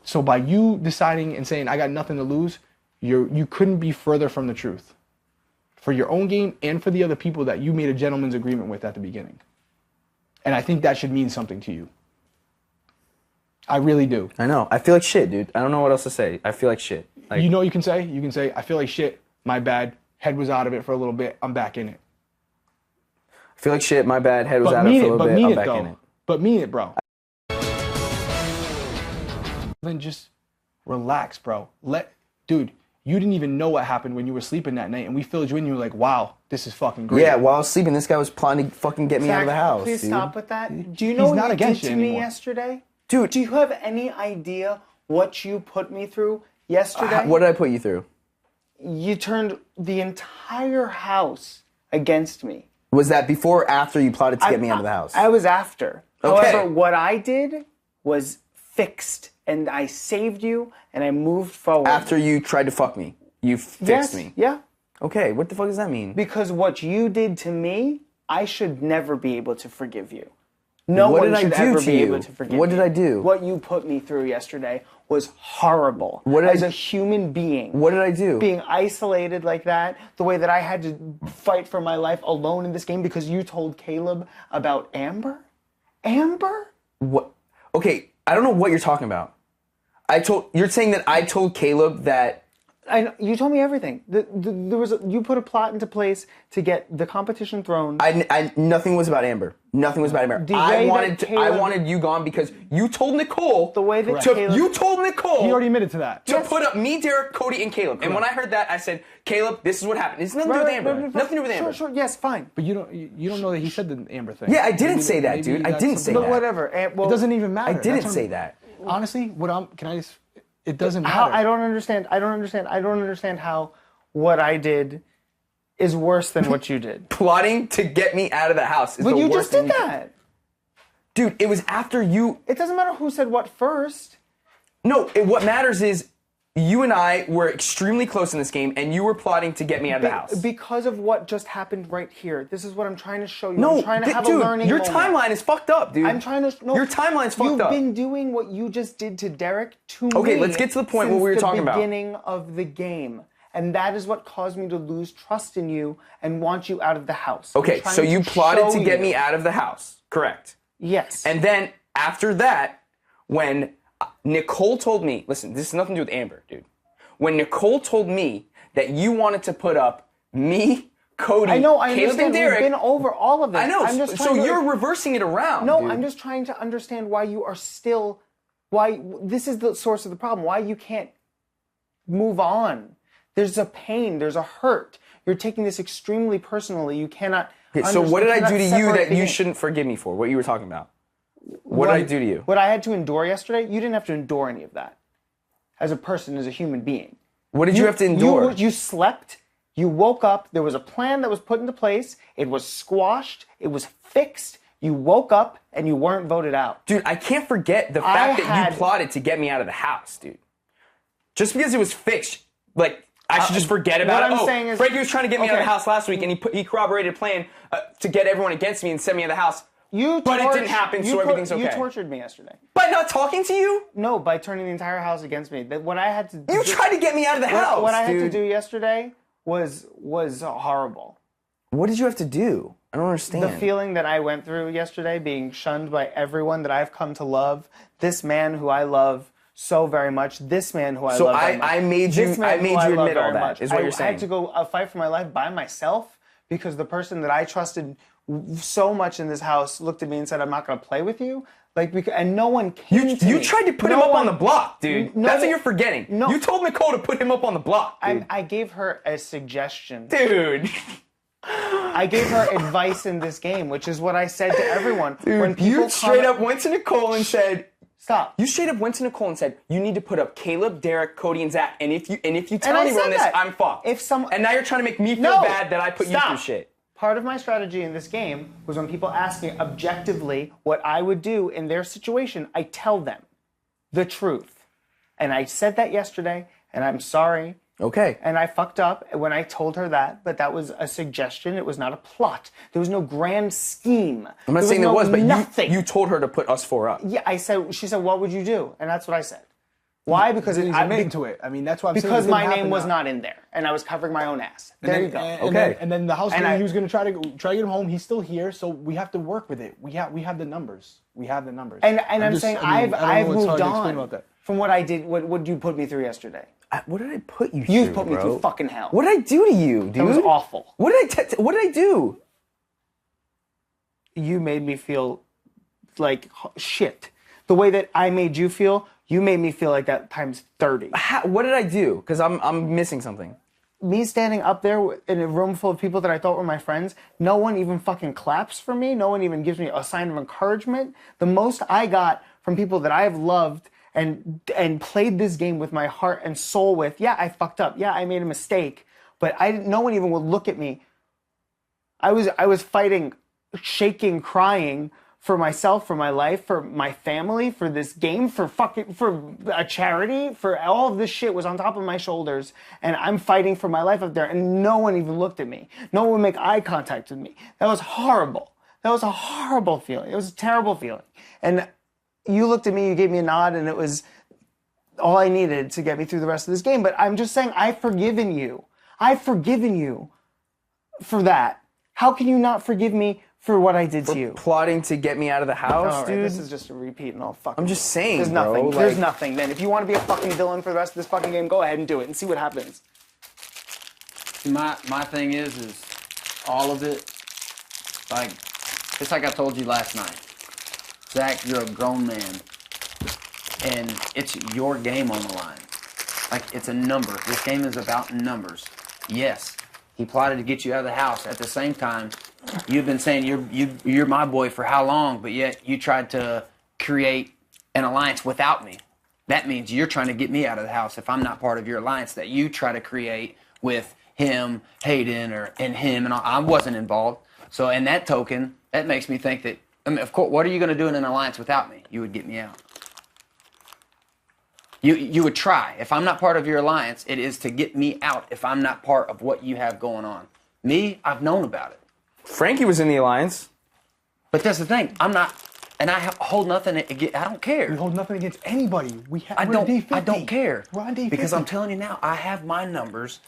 So by you deciding and saying, I got nothing to lose, you couldn't be further from the truth. For your own game and for the other people that you made a gentleman's agreement with at the beginning. And I think that should mean something to you. I really do. I know. I feel like shit, dude. I don't know what else to say. I feel like shit. Like, you know what you can say? You can say, I feel like shit. My bad. Head was out of it for a little bit. I'm back in it. I feel like shit. My bad. Head was out of it for a little bit. I'm back in it. But mean it, bro. Then just relax, bro. Dude, you didn't even know what happened when you were sleeping that night, and we filled you in. You were like, wow, this is fucking great. Yeah, while I was sleeping, this guy was plotting to fucking get me out of the house. Please dude. stop with that. Do you know what you did to me yesterday? Dude, do you have any idea what you put me through yesterday? What did I put you through? You turned the entire house against me. Was that before or after you plotted to get me out of the house? I was after. Okay. However, what I did was fixed, and I saved you, and I moved forward. After you tried to fuck me. You fixed me. Yeah. Okay, what the fuck does that mean? Because what you did to me, I should never be able to forgive you. No What one did I should do ever to be you? able to forgive What did you. I do? What you put me through yesterday was horrible. As a human being. What did I do? Being isolated like that, the way that I had to fight for my life alone in this game because you told Caleb about Amber? Amber? What? Okay, I don't know what you're talking about. You're saying that I told Caleb that. You told me everything. You put a plot into place to get the competition thrown. Nothing was about Amber. Nothing was about Amber. I wanted you gone because you told Nicole. The way that you told Nicole. He already admitted to that. To put up me, Derrick, Cody, and Caleb. And when I heard that, I said, Caleb, this is what happened. It's nothing to do with Amber. Nothing to do with Amber. Sure, yes, fine. But you don't know that he said the Amber thing. Yeah, I didn't say that, dude. I didn't say that. But whatever. It doesn't even matter. I didn't say that. Honestly, it doesn't matter. I don't understand. I don't understand how what I did is worse than what you did. Plotting to get me out of the house is But the you worst just did thing that. Dude, it was after you. It doesn't matter who said what first. No, what matters is you and I were extremely close in this game, and you were plotting to get me out of the house. Because of what just happened right here. This is what I'm trying to show you. No, I'm trying to have dude, a learning your moment. timeline is fucked up, dude. I'm trying to. No, your timeline's fucked up. You've been doing what you just did to Derrick to me. Okay, let's get to the point what we were talking about. Since the beginning of the game. And that is what caused me to lose trust in you and want you out of the house. Okay, so you plotted to get me out of the house, correct? Yes. And then after that, when Nicole told me, listen, this has nothing to do with Amber, dude. When Nicole told me that you wanted to put up me, Cody, I Caleb, understand. and Derrick. We've been over all of this. I know. I'm just So trying you're reversing it around. No, dude. I'm just trying to understand why you are still. Why this is the source of the problem. Why you can't move on. There's a pain. There's a hurt. You're taking this extremely personally. You cannot. Okay, so what did I do to you that you shouldn't forgive me for? What you were talking about? What did I do to you? What I had to endure yesterday, you didn't have to endure any of that. As a person, as a human being. What did you have to endure? You slept. You woke up. There was a plan that was put into place. It was squashed. It was fixed. You woke up and you weren't voted out. Dude, I can't forget the fact that you plotted to get me out of the house, dude. Just because it was fixed, like, I should just forget about it. What I'm saying is, Frankie was trying to get me out of the house last week, and he corroborated a plan to get everyone against me and send me out of the house. But it didn't happen, so everything's okay. You tortured me yesterday. By not talking to you? No, by turning the entire house against me. What I had to do. You tried to get me out of the house. What I had to do yesterday was horrible. What did you have to do? I don't understand. The feeling that I went through yesterday, being shunned by everyone that I've come to love, this man who I love so very much, this man who I love very much. I made you admit all that, is what you're saying. I had to go fight for my life by myself because the person that I trusted so much in this house looked at me and said, I'm not going to play with you. And no one came to me. You tried to put him up on the block, dude. That's what you're forgetting. No. You told Nicole to put him up on the block, dude. I gave her a suggestion. Dude. I gave her advice in this game, which is what I said to everyone. Dude, when people you straight up went to Nicole and said... Stop. You straight up went to Nicole and said, you need to put up Caleb, Derrick, Cody, and Zach. And if you tell anyone this, I'm fucked. And now you're trying to make me feel bad that I put you through shit. Part of my strategy in this game was when people ask me objectively what I would do in their situation, I tell them the truth. And I said that yesterday, and I'm sorry. Okay. And I fucked up when I told her that, but that was a suggestion. It was not a plot. There was no grand scheme. I'm not saying there was, but nothing. You told her to put us four up. Yeah, she said, what would you do? And that's what I said. Why? Because I admitted to it. I mean, that's why I'm saying because my name was not in there, and I was covering my own ass. There you go. And then the house he was going to try to get him home. He's still here, so we have to work with it. We have the numbers. We have the numbers. And I'm saying I've moved on from what I did. What did you put me through yesterday? What did I put you through? You've put me through fucking hell. What did I do to you, dude? That was awful. What did I do? You made me feel like shit. The way that I made you feel, you made me feel like that times 30. What did I do? Because I'm missing something. Me standing up there in a room full of people that I thought were my friends, no one even fucking claps for me. No one even gives me a sign of encouragement. The most I got from people that I have loved and played this game with my heart and soul with, yeah, I fucked up. Yeah, I made a mistake. But no one even would look at me. I was fighting, shaking, crying for myself, for my life, for my family, for this game, for a charity, for all of this shit was on top of my shoulders, and I'm fighting for my life up there, and no one even looked at me. No one would make eye contact with me. That was horrible. That was a horrible feeling. It was a terrible feeling. And you looked at me, you gave me a nod, and it was all I needed to get me through the rest of this game. But I'm just saying, I've forgiven you. I've forgiven you for that. How can you not forgive me for what I did to you? Plotting to get me out of the house, All right, dude. this is just a repeat and all fucking. I'm just saying, there's nothing. bro. There's nothing. Then if you want to be a fucking villain for the rest of this fucking game, go ahead and do it and see what happens. My thing is all of it, like, it's like I told you last night. Zach, you're a grown man, and it's your game on the line. Like, it's a number. This game is about numbers. Yes, he plotted to get you out of the house. At the same time, you've been saying you're my boy for how long, but yet you tried to create an alliance without me. That means you're trying to get me out of the house if I'm not part of your alliance that you try to create with him, Hayden, and him, and I wasn't involved. So in that token, that makes me think that, I mean, of course, what are you going to do in an alliance without me? You would get me out. You would try. If I'm not part of your alliance, it is to get me out if I'm not part of what you have going on. Me, I've known about it. Frankie was in the alliance. But that's the thing. I'm not, and I hold nothing against, I don't care. We hold nothing against anybody. I we're on day 50. don't care. We're on day 50. Because I'm telling you now, I have my numbers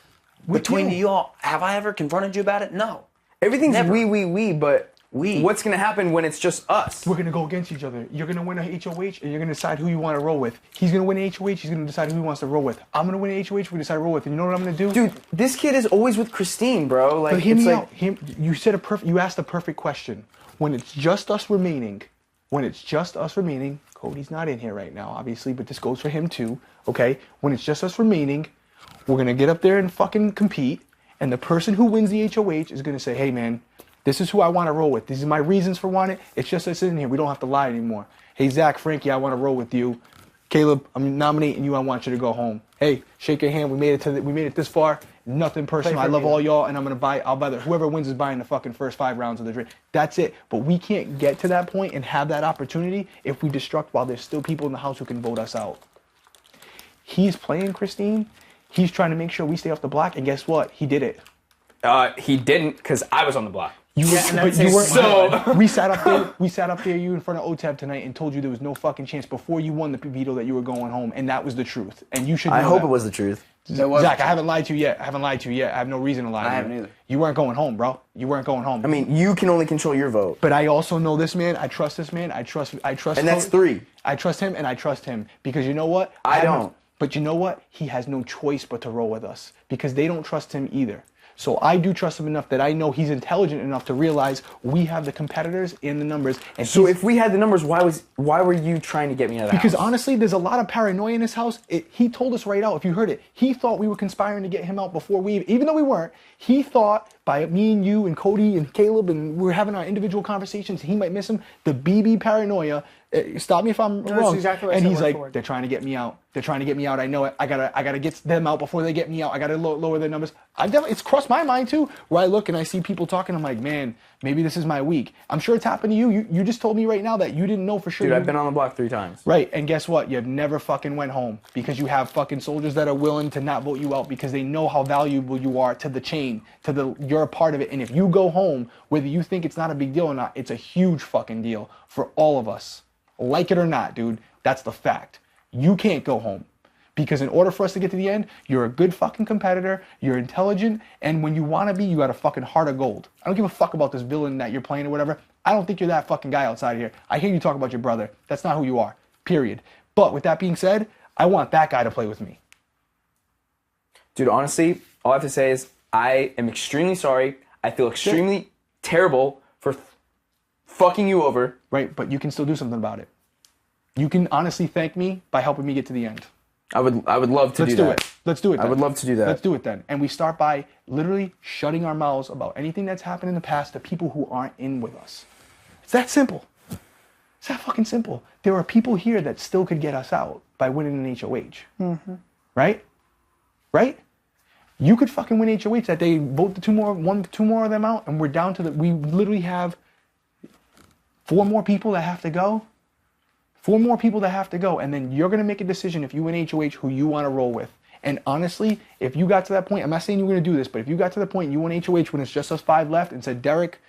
between you all. Have I ever confronted you about it? No. Everything's Never. we, but We. what's going to happen when it's just us? We're going to go against each other. You're going to win a HOH, and you're going to decide who you want to roll with. He's going to win a HOH. He's going to decide who he wants to roll with. I'm going to win a HOH. We're going to decide to roll with. And you know what I'm going to do? Dude, this kid is always with Christine, bro. Like, But hear it's me like, out. You asked the perfect question. When it's just us remaining, Cody's not in here right now, obviously, but this goes for him too, okay? When it's just us remaining, we're going to get up there and fucking compete, and the person who wins the HOH is going to say, hey, man, this is who I want to roll with. These are my reasons for wanting it. It's just us in here. We don't have to lie anymore. Hey, Zach, Frankie, I want to roll with you. Caleb, I'm nominating you. I want you to go home. Hey, shake your hand. We made it this far. Nothing personal. I love all y'all, and I'll buy whoever wins is buying the fucking first 5 rounds of the drink. That's it. But we can't get to that point and have that opportunity if we destruct while there's still people in the house who can vote us out. He's playing Christine. He's trying to make sure we stay off the block, and guess what? He did it. he didn't, because I was on the block. You weren't. So we sat up there, you in front of OTAB tonight, and told you there was no fucking chance before you won the veto that you were going home, and that was the truth. And you should. I know hope that. it was the truth. Zach, I haven't lied to you yet. I have no reason to lie to you. I haven't either. You weren't going home, bro. You weren't going home. I mean, you can only control your vote. But I also know this man. I trust this man. I trust. And that's 3. I trust him, and I trust him because you know what? I don't. But you know what? He has no choice but to roll with us because they don't trust him either. So I do trust him enough that I know he's intelligent enough to realize we have the competitors in the numbers. And So if we had the numbers, why were you trying to get me out of the because house? honestly, there's a lot of paranoia in this house. He told us right out, if you heard it, he thought we were conspiring to get him out before even though we weren't, he thought by me and you and Cody and Caleb and we're having our individual conversations, he might miss him. The BB paranoia, stop me if I'm wrong. That's exactly what I and said he's word like, for word. they're trying to get me out. They're trying to get me out. I know it. I gotta get them out before they get me out. I gotta lower their numbers. It's crossed my mind too, where I look and I see people talking. I'm like, man, maybe this is my week. I'm sure it's happened to you. You just told me right now that you didn't know for sure. Dude, I've been on the block 3 times. Right, and guess what? You've never fucking went home because you have fucking soldiers that are willing to not vote you out because they know how valuable you are to the chain, you're a part of it. And if you go home, whether you think it's not a big deal or not, it's a huge fucking deal for all of us. Like it or not, dude, that's the fact. You can't go home. Because in order for us to get to the end, you're a good fucking competitor, you're intelligent, and when you want to be, you got a fucking heart of gold. I don't give a fuck about this villain that you're playing or whatever. I don't think you're that fucking guy outside of here. I hear you talk about your brother. That's not who you are, period. But with that being said, I want that guy to play with me. Dude, honestly, all I have to say is I am extremely sorry. I feel extremely terrible for fucking you over. Right, but you can still do something about it. You can honestly thank me by helping me get to the end. I would love to do that. Let's do it. I then. would love to do that. Let's do it then. And we start by literally shutting our mouths about anything that's happened in the past to people who aren't in with us. It's that simple. It's that fucking simple. There are people here that still could get us out by winning an HOH. Mm-hmm. Right? Right? You could fucking win HOH that they vote two more of them out, and we're down to we literally have 4 more people that have to go. 4 more people that have to go. And then you're going to make a decision if you win HOH who you want to roll with. And honestly, if you got to that point, I'm not saying you're going to do this, but if you got to the point and you won HOH when it's just us 5 left and said, Derrick,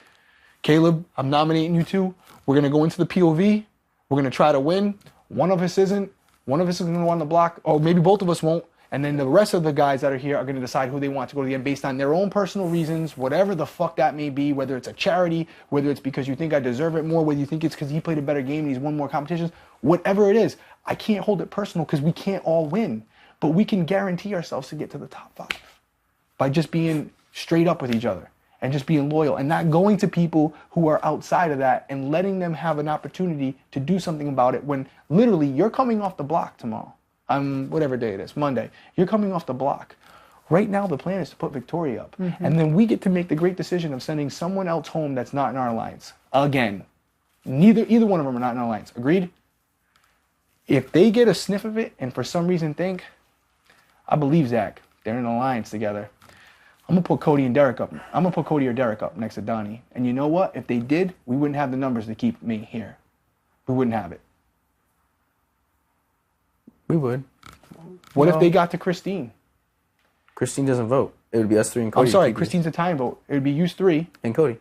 Caleb, I'm nominating you 2. We're going to go into the POV. We're going to try to win. One of us isn't. One of us is going to go on the block. Or maybe both of us won't. And then the rest of the guys that are here are going to decide who they want to go to the end based on their own personal reasons, whatever the fuck that may be, whether it's a charity, whether it's because you think I deserve it more, whether you think it's because he played a better game and he's won more competitions, whatever it is. I can't hold it personal because we can't all win. But we can guarantee ourselves to get to the top 5 by just being straight up with each other and just being loyal and not going to people who are outside of that and letting them have an opportunity to do something about it when literally you're coming off the block tomorrow. Whatever day it is, Monday. You're coming off the block. Right now, the plan is to put Victoria up. Mm-hmm. And then we get to make the great decision of sending someone else home that's not in our alliance. Again, either one of them are not in our alliance. Agreed? If they get a sniff of it and for some reason think, I believe Zach, they're in an alliance together, I'm going to put Cody and Derrick up. I'm going to put Cody or Derrick up next to Donnie. And you know what? If they did, we wouldn't have the numbers to keep me here. We wouldn't have it. We would. What if they got to Christine? Christine doesn't vote. It would be us 3 and Cody. I'm sorry, Christine's a time vote. It would be you 3 and Cody.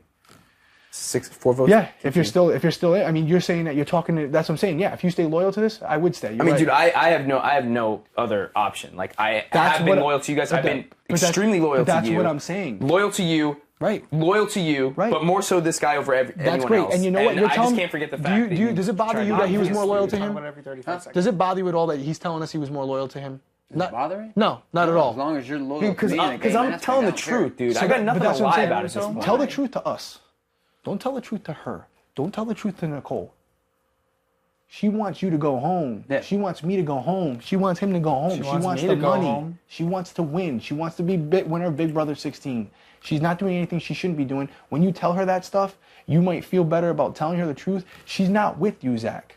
4 votes. Yeah, if you're still in. I mean, you're saying that you're talking to. That's what I'm saying. Yeah, if you stay loyal to this, I would stay. Dude, I have no other option. Like I have been loyal to you guys. I've been extremely loyal to you. That's what I'm saying. Loyal to you. Right. Loyal to you. Right. But more so this guy over anyone That's great. else. And you know what? You're I just can't forget the fact. Does it bother you that he was more loyal to him? Every 35 seconds. Does it bother you at all that he's telling us he was more loyal to him? Not bothering? No, not at all. As long as you're loyal Because to me. I'm telling the truth, dude. I got nothing to lie about at this point. Tell the truth to us. Don't tell the truth to her. Don't tell the truth to Nicole. She wants you to go home. Yeah. She wants me to go home. She wants him to go home. She wants me the to go money. home. She wants to win. She wants to be winner of Big Brother 16. She's not doing anything she shouldn't be doing. When you tell her that stuff, you might feel better about telling her the truth. She's not with you, Zach.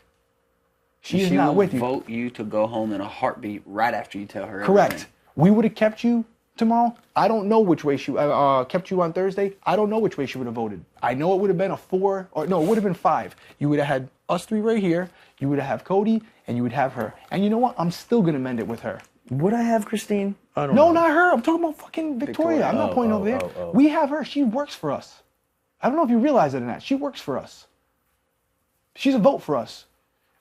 She is not with you. She will vote you to go home in a heartbeat right after you tell her Correct. everything. We would have kept you tomorrow. I don't know which way she kept you on Thursday. I don't know which way she would have voted. I know it would have been a 4 or no, it would have been 5. You would have had us 3 right here. You would have Cody and you would have her. And you know what? I'm still gonna mend it with her. Would I have Christine? I don't No, know. not her. I'm talking about fucking Victoria. I'm not pointing over there. We have her. She works for us. I don't know if you realize it or not. She works for us. She's a vote for us.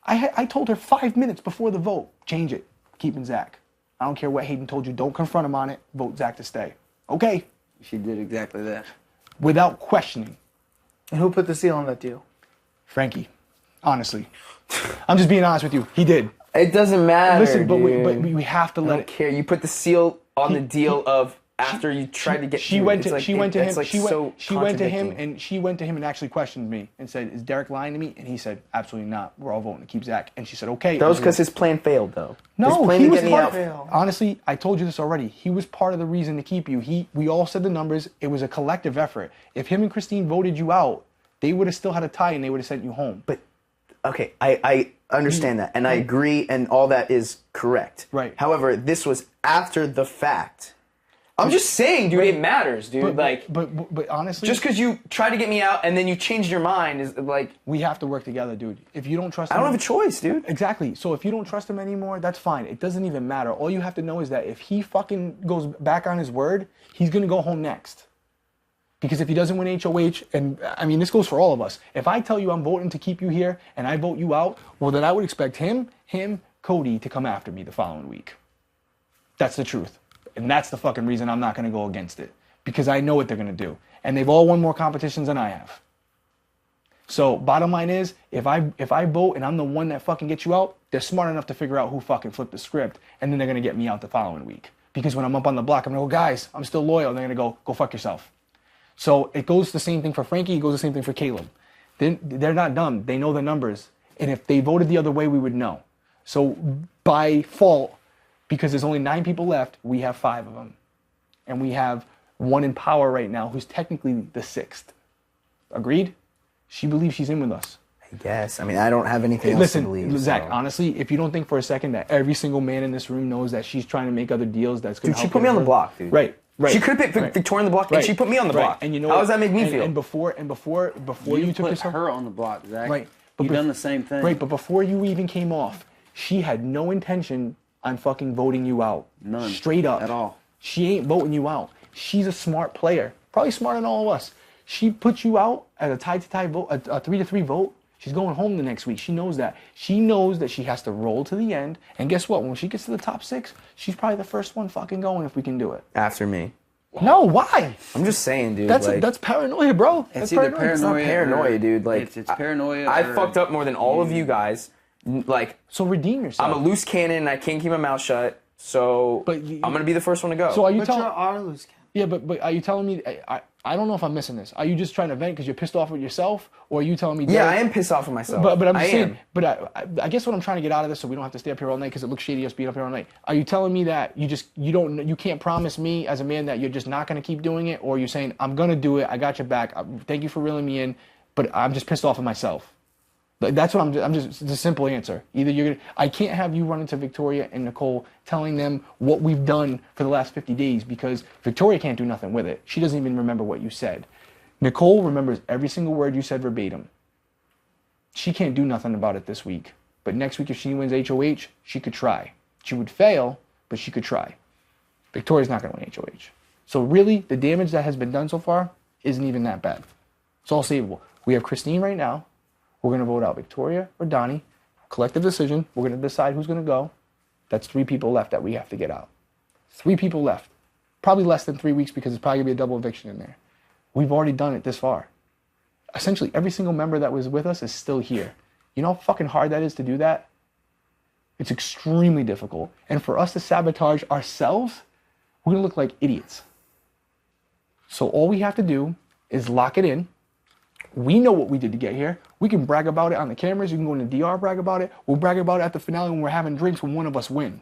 I told her 5 minutes before the vote, change it. Keeping Zach. I don't care what Hayden told you. Don't confront him on it. Vote Zach to stay. Okay. She did exactly that. Without questioning. And who put the seal on that deal? Frankie. Honestly. I'm just being honest with you. He did. It doesn't matter. Listen, but dude. we have to I let don't it. care. You put the seal on the deal of after you tried to get. She went to him. She went to him and actually questioned me and said, "Is Derrick lying to me?" And he said, "Absolutely not. We're all voting to keep Zach." And she said, "Okay." That was because his plan failed, though. No, his plan he to was get me part out. of, honestly, I told you this already. He was part of the reason to keep you. We all said the numbers. It was a collective effort. If him and Christine voted you out, they would have still had a tie and they would have sent you home. But okay, I understand that, and I agree, and all that is correct. Right. However, this was after the fact. I'm just saying, dude. It matters, dude. But honestly, just because you tried to get me out and then you changed your mind is like. we have to work together, dude. If you don't trust him, I don't have a choice, dude. Exactly. So if you don't trust him anymore, that's fine. It doesn't even matter. All you have to know is that if he fucking goes back on his word, he's gonna go home next. Because if he doesn't win HOH, and I mean, this goes for all of us. If I tell you I'm voting to keep you here and I vote you out, well, then I would expect him, Cody, to come after me the following week. That's the truth. And that's the fucking reason I'm not going to go against it. Because I know what they're going to do. And they've all won more competitions than I have. So, bottom line is, if I vote and I'm the one that fucking gets you out, they're smart enough to figure out who fucking flipped the script. And then they're going to get me out the following week. Because when I'm up on the block, I'm going to go, guys, I'm still loyal. And they're going to go fuck yourself. So, it goes the same thing for Frankie. It goes the same thing for Caleb. They're not dumb. They know the numbers. And if they voted the other way, we would know. So, by fault, because there's only 9 people left, we have 5 of them. And we have one in power right now who's technically the 6th. Agreed? She believes she's in with us. I guess. I mean, I don't have anything else to believe. Listen, Zach, so. honestly, if you don't think for a second that every single man in this room knows that she's trying to make other deals that's going Dude, to she put me on the block, dude. Right. Right. She could have picked Victoria on the block, Right. and she put me on the Right. block. And you know how what? does that make me and, feel? And before you took put yourself, her on the block, Zach. right? You bef- done the same thing. Right, but before you even came off, she had no intention on fucking voting you out. None. Straight up. At all. She ain't voting you out. She's a smart player, probably smarter than all of us. She put you out at a tie-to-tie vote, a 3-3 vote. She's going home the next week. She knows that. She knows that she has to roll to the end. And guess what? When she gets to the top 6, she's probably the first one fucking going if we can do it. After me. No, why? I'm just saying, dude. That's paranoia, bro. It's That's either paranoia. It's not paranoia, dude. Like it's paranoia. I or fucked up more than all of you guys. Like So redeem yourself. I'm a loose cannon and I can't keep my mouth shut. So But I'm gonna be the first one to go. So are you But telling? you're our loose cannon. Yeah, but are you telling me? I don't know if I'm missing this. Are you just trying to vent because you're pissed off with yourself, or are you telling me? yeah, Derek, I am pissed off with myself. But I'm just I saying. am. But I guess what I'm trying to get out of this, so we don't have to stay up here all night because it looks shady us being up here all night. Are you telling me that you can't promise me as a man that you're just not going to keep doing it, or you're saying I'm going to do it, I got your back, thank you for reeling me in, but I'm just pissed off at myself. Like, that's what I'm just. It's a simple answer. Either you're gonna. I can't have you run into Victoria and Nicole telling them what we've done for the last 50 days because Victoria can't do nothing with it. She doesn't even remember what you said. Nicole remembers every single word you said verbatim. She can't do nothing about it this week. But next week, if she wins HOH, she could try. She would fail, but she could try. Victoria's not going to win HOH. So really, the damage that has been done so far isn't even that bad. It's all savable. We have Christine right now. We're going to vote out Victoria or Donnie. Collective decision. We're going to decide who's going to go. That's 3 people left that we have to get out. 3 people left. Probably less than 3 weeks because it's probably going to be a double eviction in there. We've already done it this far. Essentially, every single member that was with us is still here. You know how fucking hard that is to do that? It's extremely difficult. And for us to sabotage ourselves, we're going to look like idiots. So all we have to do is lock it in. We know what we did to get here. We can brag about it on the cameras. You can go in the DR, brag about it. We'll brag about it at the finale when we're having drinks when one of us win.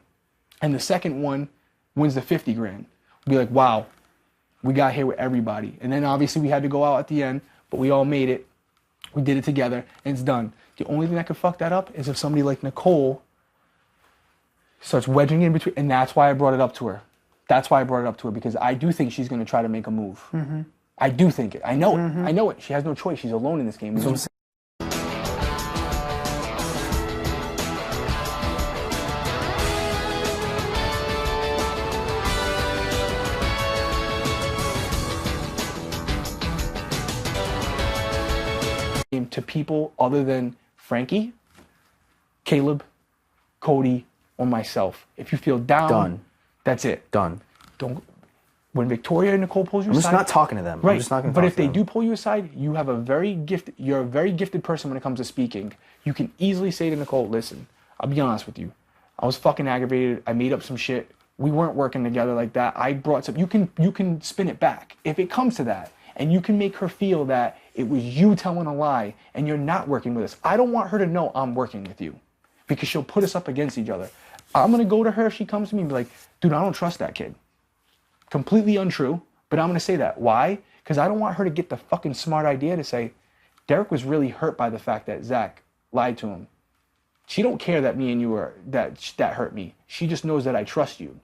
And the second one wins the 50 grand. We'll be like, wow, we got here with everybody. And then obviously we had to go out at the end, but we all made it. We did it together, and it's done. The only thing that could fuck that up is if somebody like Nicole starts wedging in between, and that's why I brought it up to her. That's why I brought it up to her, because I do think she's going to try to make a move. Mm-hmm. I do think it. I know it. I know it. She has no choice. She's alone in this game. To people other than Frankie, Caleb, Cody, or myself. If you feel down, Done. That's it. Done. Don't. When Victoria and Nicole pulls you I'm aside, just not talking to them. right? I'm just not gonna but talk if to they them. do pull you aside, you're a very gifted person when it comes to speaking. You can easily say to Nicole, "Listen, I'll be honest with you. I was fucking aggravated. I made up some shit. We weren't working together like that. I brought some. You can spin it back if it comes to that, and you can make her feel that it was you telling a lie and you're not working with us. I don't want her to know I'm working with you, because she'll put us up against each other. I'm gonna go to her if she comes to me and be like, dude, I don't trust that kid. Completely untrue, but I'm gonna say that. Why? Because I don't want her to get the fucking smart idea to say, Derrick was really hurt by the fact that Zach lied to him. She don't care that me and you are, that hurt me. She just knows that I trust you.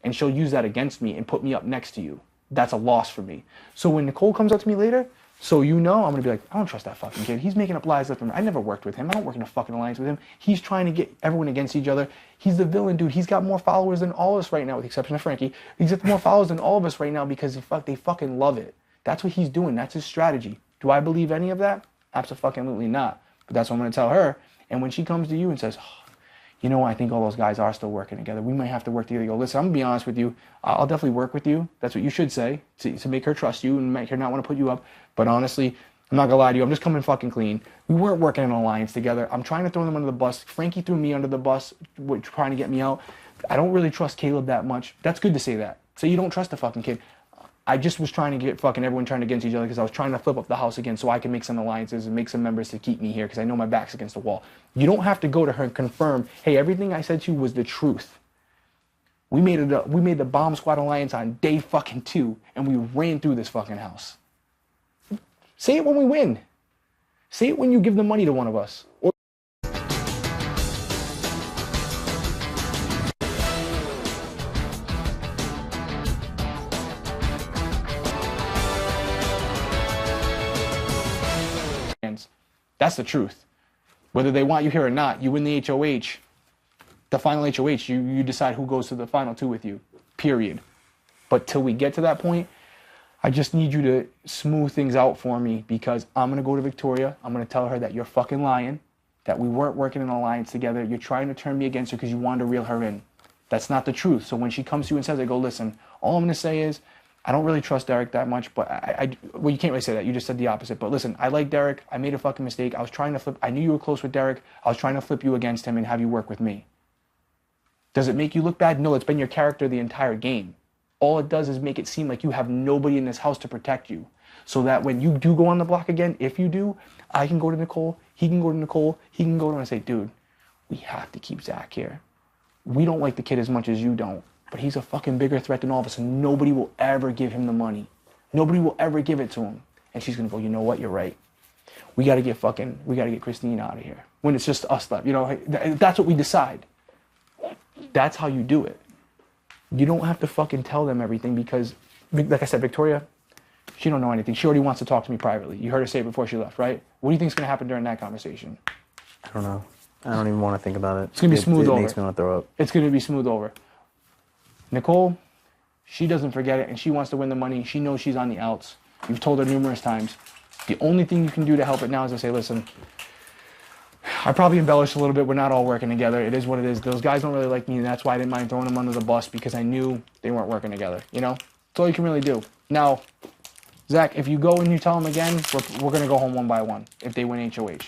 And she'll use that against me and put me up next to you. That's a loss for me. So when Nicole comes up to me later, so you know, I'm gonna be like, I don't trust that fucking kid. He's making up lies left and right. I never worked with him. I don't work in a fucking alliance with him. He's trying to get everyone against each other. He's the villain, dude. He's got more followers than all of us right now, with the exception of Frankie. He's got more followers than all of us right now because they fucking love it. That's what he's doing. That's his strategy. Do I believe any of that? Absolutely not. But that's what I'm gonna tell her. And when she comes to you and says, oh, you know, I think all those guys are still working together. We might have to work together. You go, listen, I'm gonna be honest with you. I'll definitely work with you. That's what you should say to make her trust you and make her not want to put you up. But honestly, I'm not gonna lie to you. I'm just coming fucking clean. We weren't working in an alliance together. I'm trying to throw them under the bus. Frankie threw me under the bus, trying to get me out. I don't really trust Caleb that much. That's good to say that. So you don't trust the fucking kid. I just was trying to get fucking everyone turned against each other because I was trying to flip up the house again so I can make some alliances and make some members to keep me here because I know my back's against the wall. You don't have to go to her and confirm, hey, everything I said to you was the truth. We made the Bomb Squad Alliance on day fucking 2 and we ran through this fucking house. Say it when we win. Say it when you give the money to one of us. Or That's the truth. Whether they want you here or not, you win the HOH, the final HOH, you decide who goes to the final 2 with you, period. But till we get to that point, I just need you to smooth things out for me, because I'm going to go to Victoria. I'm going to tell her that you're fucking lying, that we weren't working in an alliance together. You're trying to turn me against her because you wanted to reel her in. That's not the truth. So when she comes to you and says, I go, listen, all I'm going to say is, I don't really trust Derrick that much, but well, you can't really say that. You just said the opposite. But listen, I like Derrick. I made a fucking mistake. I was trying to flip. I knew you were close with Derrick. I was trying to flip you against him and have you work with me. Does it make you look bad? No, it's been your character the entire game. All it does is make it seem like you have nobody in this house to protect you. So that when you do go on the block again, if you do, I can go to Nicole, he can go to Nicole, he can go to her and say, dude, we have to keep Zach here. We don't like the kid as much as you don't, but he's a fucking bigger threat than all of us, and nobody will ever give him the money. Nobody will ever give it to him. And she's gonna go, you know what, you're right. We gotta get Christine out of here. When it's just us left, you know, that's what we decide. That's how you do it. You don't have to fucking tell them everything, because, like I said, Victoria, she don't know anything. She already wants to talk to me privately. You heard her say it before she left, right? What do you think is going to happen during that conversation? I don't know. I don't even want to think about it. It's going to be smooth over. It makes me want to throw up. It's going to be smooth over. Nicole, she doesn't forget it, and she wants to win the money. She knows she's on the outs. You've told her numerous times. The only thing you can do to help it now is to say, listen, I probably embellished a little bit. We're not all working together. It is what it is. Those guys don't really like me, and that's why I didn't mind throwing them under the bus, because I knew they weren't working together. You know? That's all you can really do. Now, Zach, if you go and you tell them again, we're going to go home one by one if they win HOH.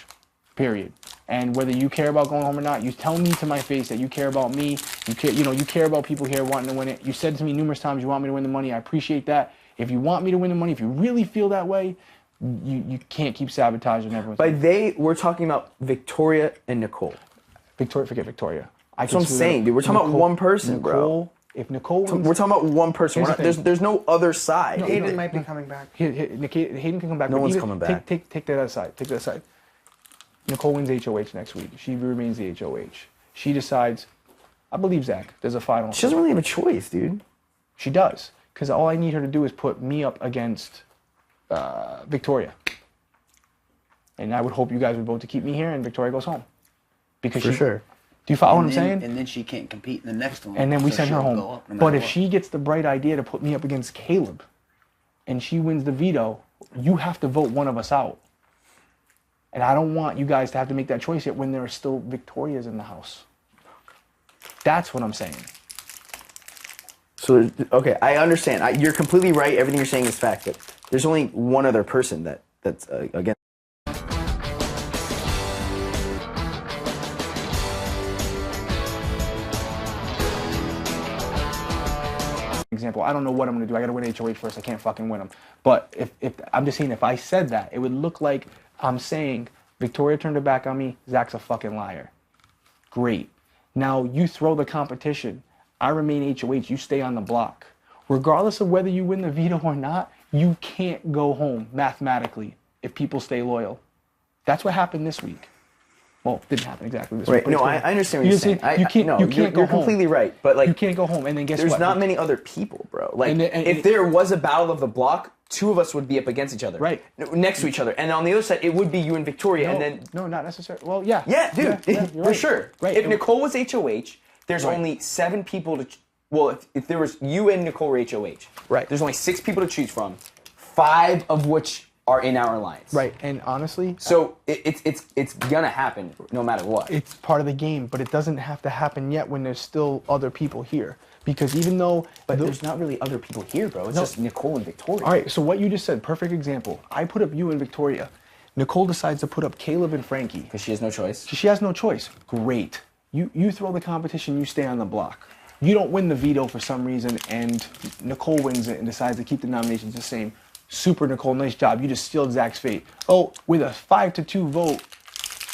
Period. And whether you care about going home or not, you tell me to my face that you care about me. You care about people here wanting to win it. You said to me numerous times you want me to win the money. I appreciate that. If you want me to win the money, if you really feel that way, you can't keep sabotaging everyone. But we're talking about Victoria and Nicole. Victoria, forget Victoria. That's what I'm saying, dude. We're talking about one person, bro. If Nicole wins, we're talking about one person. There's no other side. No, Hayden might be coming back. Hayden can come back. No one's coming back. Take that aside. Take that aside. Nicole wins HOH next week. She remains the HOH. She decides, I believe Zach, there's a final. She doesn't really have a choice, dude. She does. Because all I need her to do is put me up against Victoria. And I would hope you guys would vote to keep me here and Victoria goes home. Because For sure. Do you follow what I'm saying? And then she can't compete in the next one. And then we so send her she'll home. go up no But matter if what. she gets the bright idea to put me up against Caleb and she wins the veto, you have to vote one of us out. And I don't want you guys to have to make that choice yet when there are still Victorias in the house. That's what I'm saying. So, okay, I understand. You're completely right. Everything you're saying is fact. But there's only one other person that's against. Example, I don't know what I'm going to do. I got to win HOH first. I can't fucking win them. But if I'm just saying, if I said that, it would look like I'm saying Victoria turned her back on me. Zach's a fucking liar. Great. Now you throw the competition. I remain HOH. You stay on the block. Regardless of whether you win the veto or not, you can't go home mathematically if people stay loyal. That's what happened this week. Well, it didn't happen exactly this week. Right. No, I understand what you're saying. You can't go you're home. completely right. But like, you can't go home. And then guess there's what? not many other people, bro. Like, and if there was a battle of the block, two of us would be up against each other. Right. Next to each other. And on the other side, it would be you and Victoria. No, and then. No, not necessarily. Well, yeah. Yeah, dude. Yeah, for right. sure. Right. If Nicole was HOH, there's Right. only 7 people to. Well, if there was you and Nicole were HOH. Right. There's only 6 people to choose from, 5 of which are in our alliance. Right. And honestly, So it's gonna happen no matter what. it's part of the game, but it doesn't have to happen yet when there's still other people here. Because even though... But there's not really other people here, bro. It's just Nicole and Victoria. All right, so what you just said, perfect example. I put up you and Victoria. Nicole decides to put up Caleb and Frankie. Because she has no choice. She has no choice. Great. You throw the competition, you stay on the block. You don't win the veto for some reason, and Nicole wins it and decides to keep the nominations the same. Super, Nicole, nice job. You just sealed Zach's fate. Oh, with a 5-2 vote,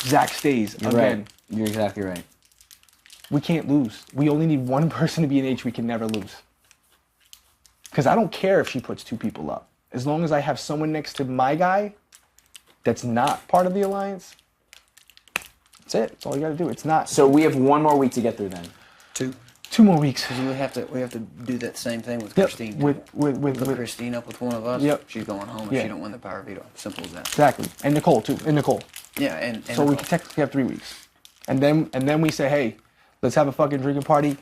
Zach stays You're again. right. You're exactly right. We can't lose. We only need one person to be an H. We can never lose. Because I don't care if she puts 2 people up. As long as I have someone next to my guy that's not part of the alliance, that's it. That's all you got to do. It's not. So we have 1 more week to get through then. 2 more weeks. We have to do that same thing with Yep, Christine. with Christine up with one of us. Yep. She's going home if Yeah. she don't win the power veto. Simple as that. Exactly. And Nicole, too. And Nicole. Yeah, and So we can technically have 3 weeks. And then we say, hey, let's have a fucking drinking party.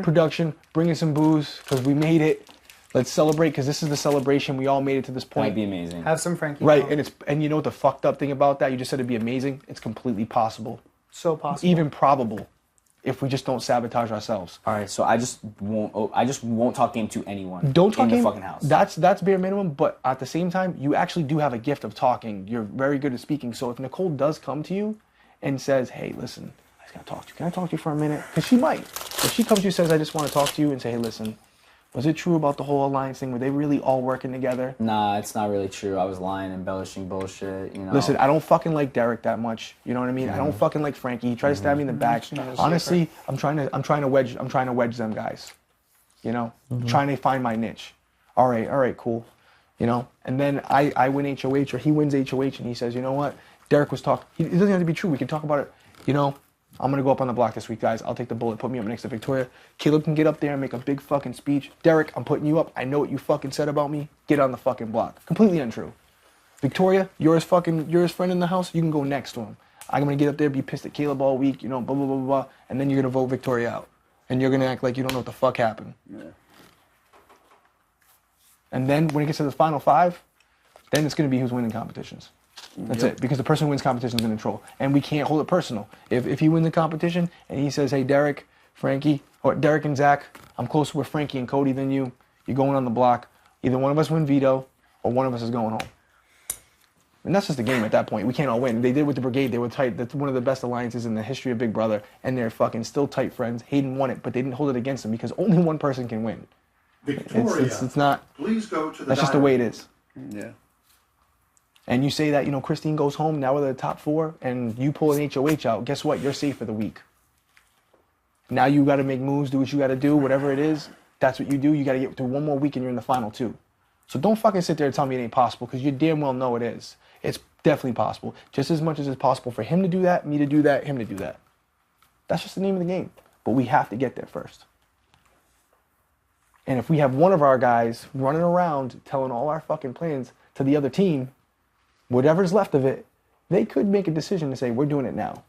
Production, bring in some booze, because we made it. Let's celebrate, because this is the celebration. We all made it to this point. That'd be amazing. Have some Frankie. Right, Coke. and you know what the fucked up thing about that? You just said it'd be amazing. It's completely possible. So possible. Even probable, if we just don't sabotage ourselves. All right, so I just won't talk game to anyone. Don't talk in game. the fucking house. That's bare minimum. But at the same time, you actually do have a gift of talking. You're very good at speaking. So if Nicole does come to you and says, "Hey, listen, I just gotta talk to you. Can I talk to you for a minute?" Because she might. If she comes to you and says, "I just want to talk to you," and say, "Hey, listen, was it true about the whole alliance thing? Were they really all working together?" Nah, it's not really true. I was lying, embellishing bullshit, you know. Listen, I don't fucking like Derrick that much. You know what I mean? I don't fucking like Frankie. He tried to stab me in the back. Honestly, I'm trying to wedge them guys. You know, trying to find my niche. All right, cool. You know, and then I win HOH or he wins HOH and he says, you know what? Derrick was talking. It doesn't have to be true. We can talk about it. You know, I'm gonna go up on the block this week, guys. I'll take the bullet. Put me up next to Victoria. Caleb can get up there and make a big fucking speech. Derrick, I'm putting you up. I know what you fucking said about me. Get on the fucking block. Completely untrue. Victoria, you're his friend in the house. You can go next to him. I'm gonna get up there, be pissed at Caleb all week. You know, blah blah blah blah blah. And then you're gonna vote Victoria out, and you're gonna act like you don't know what the fuck happened. Yeah. And then when it gets to the final 5, then it's gonna be who's winning competitions. That's it, because the person who wins competition is in control, and we can't hold it personal. If he wins the competition and he says, "Hey, Derrick, Frankie, or Derrick and Zach, I'm closer with Frankie and Cody than you. You're going on the block. Either one of us win veto, or one of us is going home." And that's just the game at that point. We can't all win. They did with the Brigade. They were tight. That's one of the best alliances in the history of Big Brother, and they're fucking still tight friends. Hayden won it, but they didn't hold it against him because only one person can win. Victoria, It's not. please go to the That's just the way it is. Yeah. And you say that, you know, Christine goes home, now we're the top 4, and you pull an HOH out, guess what? You're safe for the week. Now you got to make moves, do what you got to do, whatever it is, that's what you do. You got to get through one more week and you're in the final 2. So don't fucking sit there and tell me it ain't possible, because you damn well know it is. It's definitely possible. Just as much as it's possible for him to do that, me to do that, him to do that. That's just the name of the game. But we have to get there first. And if we have one of our guys running around telling all our fucking plans to the other team, whatever's left of it, they could make a decision to say, we're doing it now.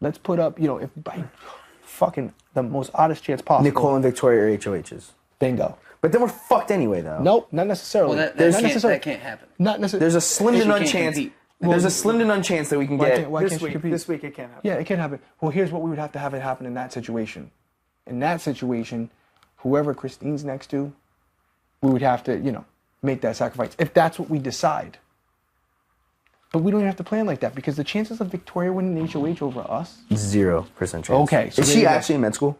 Let's put up, you know, if by fucking the most oddest chance possible. Nicole and Victoria are HOHs. Bingo. But then we're fucked anyway, though. Nope, not necessarily. Well, that can't happen. Not necessarily. There's a slim to She none can't chance. compete. There's a slim to none chance that we can Why get. can't- why This can't she week, compete? this week it can't happen. Yeah, it can happen. Well, here's what we would have to have it happen in that situation. In that situation, whoever Christine's next to, we would have to, you know, make that sacrifice. If that's what we decide. But we don't even have to plan like that, because the chances of Victoria winning the HOH over us. 0% chance. Okay, so is there she you go. actually in med school?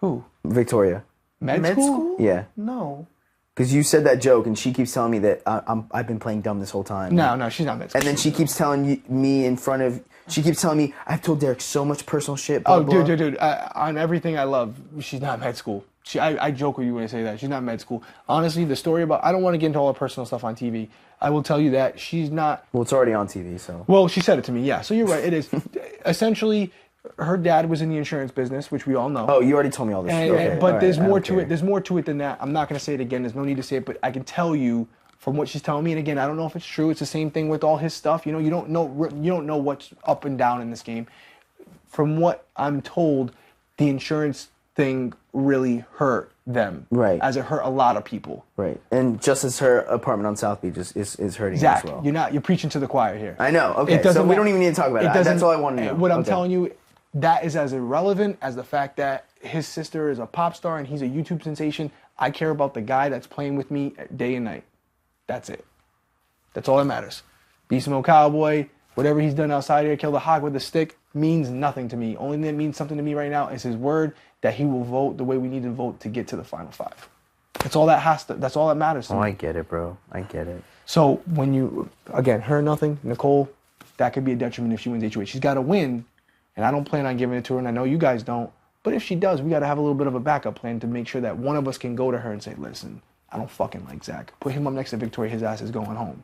Who? Victoria. Med school? Yeah. No. Because you said that joke, and she keeps telling me that I've been playing dumb this whole time. No, she's not med school. And then she keeps telling me in front of. She keeps telling me I've told Derrick so much personal shit. Blah, Oh, blah. dude. On everything I love, she's not med school. I joke with you when I say that. She's not med school. Honestly, the story about... I don't want to get into all her personal stuff on TV. I will tell you that she's not... Well, it's already on TV, so. Well, she said it to me, yeah. So you're right, it is. Essentially, her dad was in the insurance business, which we all know. Oh, you already told me all this shit. Okay, But all there's right, I more don't to care. it. There's more to it than that. I'm not going to say it again. There's no need to say it, but I can tell you from what she's telling me. And again, I don't know if it's true. It's the same thing with all his stuff. You know, you don't know what's up and down in this game. From what I'm told, the insurance thing really hurt them. Right. As it hurt a lot of people. Right. And just as her apartment on South Beach is hurting Zach, as well. you're preaching to the choir here. I know. Okay. It doesn't So we ma- don't even need to talk about it it. doesn't- That's all I want to know. What I'm Okay. telling you, that is as irrelevant as the fact that his sister is a pop star and he's a YouTube sensation. I care about the guy that's playing with me day and night. That's it. That's all that matters. Beast Mode Cowboy, whatever he's done outside here, kill the hog with a stick, means nothing to me. Only thing that means something to me right now is his word that he will vote the way we need to vote to get to the final 5. That's all that's all that matters to Oh, me. I get it, bro. I get it. So when you, again, her nothing, Nicole, that could be a detriment if she wins HOH. She's got to win, and I don't plan on giving it to her, and I know you guys don't. But if she does, we got to have a little bit of a backup plan to make sure that one of us can go to her and say, listen, I don't fucking like Zach. Put him up next to Victoria, his ass is going home.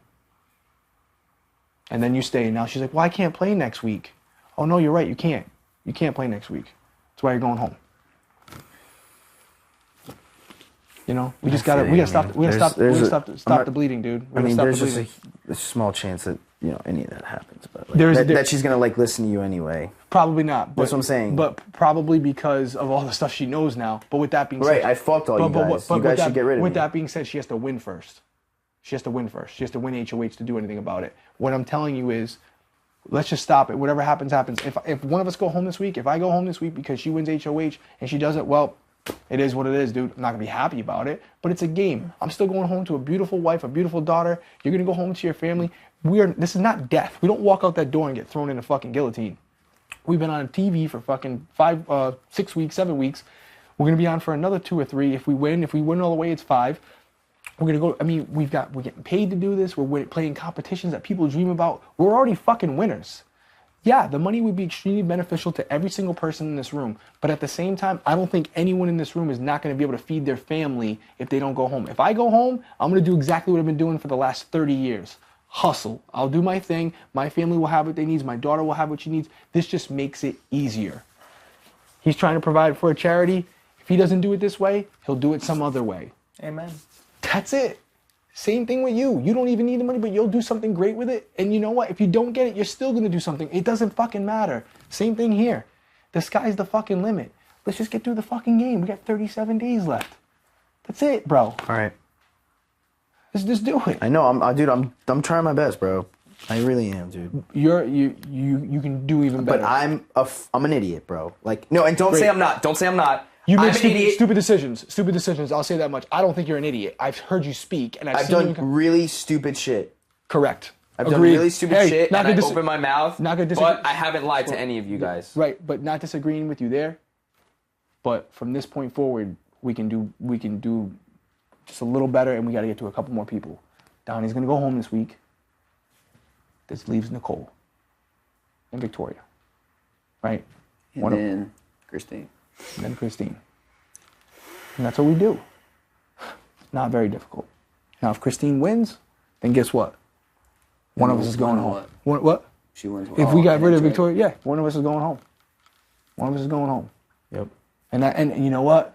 And then you stay. Now she's like, well, I can't play next week. Oh, no, you're right, you can't. You can't play next week. That's why you're going home. You know, we gotta stop the bleeding, dude. We gotta stop the I mean, bleeding. there's just a small chance that any of that happens. But like, There's- that she's gonna like listen to you anyway. Probably not. But, That's what I'm saying. But probably because of all the stuff she knows now. But with that being Right, said, I fucked all you guys. You guys should get rid of With me. that being said, she has to win first. She has to win first. She has to win HOH to do anything about it. What I'm telling you is, let's just stop it. Whatever happens, happens. If one of us go home this week, if I go home this week because she wins HOH and she does it, well, it is what it is, dude. I'm not gonna be happy about it, but it's a game. I'm still going home to a beautiful wife, a beautiful daughter. You're gonna go home to your family. This is not death. We don't walk out that door and get thrown in a fucking guillotine. We've been on TV for fucking 6 weeks, 7 weeks. We're gonna be on for another 2 or 3. If we win all the way, it's 5. We're gonna go. I mean, we're getting paid to do this. We're playing competitions that people dream about. We're already fucking winners. Yeah, the money would be extremely beneficial to every single person in this room. But at the same time, I don't think anyone in this room is not going to be able to feed their family if they don't go home. If I go home, I'm going to do exactly what I've been doing for the last 30 years. Hustle. I'll do my thing. My family will have what they need. My daughter will have what she needs. This just makes it easier. He's trying to provide for a charity. If he doesn't do it this way, he'll do it some other way. Amen. That's it. Same thing with you. You don't even need the money, but you'll do something great with it. And you know what? If you don't get it, you're still going to do something. It doesn't fucking matter. Same thing here. The sky's the fucking limit. Let's just get through the fucking game. We got 37 days left. That's it, bro. All right. Let's just do it. I know. I'm trying my best, bro. I really am, dude. You can do even better. But I'm an idiot, bro. Like, no, and don't say I'm not. Don't say I'm not. You I'm make an idiot. stupid decisions. Stupid decisions. I'll say that much. I don't think you're an idiot. I've heard you speak, and I've done really stupid shit. Correct. I've Agreed. done really stupid shit, not and I gonna open my mouth, not gonna disagree. but I haven't lied to any of you guys. Right, but not disagreeing with you there. But from this point forward, we can do just a little better, and we got to get to a couple more people. Donnie's gonna go home this week. This leaves Nicole and Victoria, right? And then Christine. And then Christine. And that's what we do. Not very difficult. Now, if Christine wins, then guess what? One of us is going home. What? She wins. If we got rid of Victoria, yeah, one of us is going home. One of us is going home. Yep. And you know what?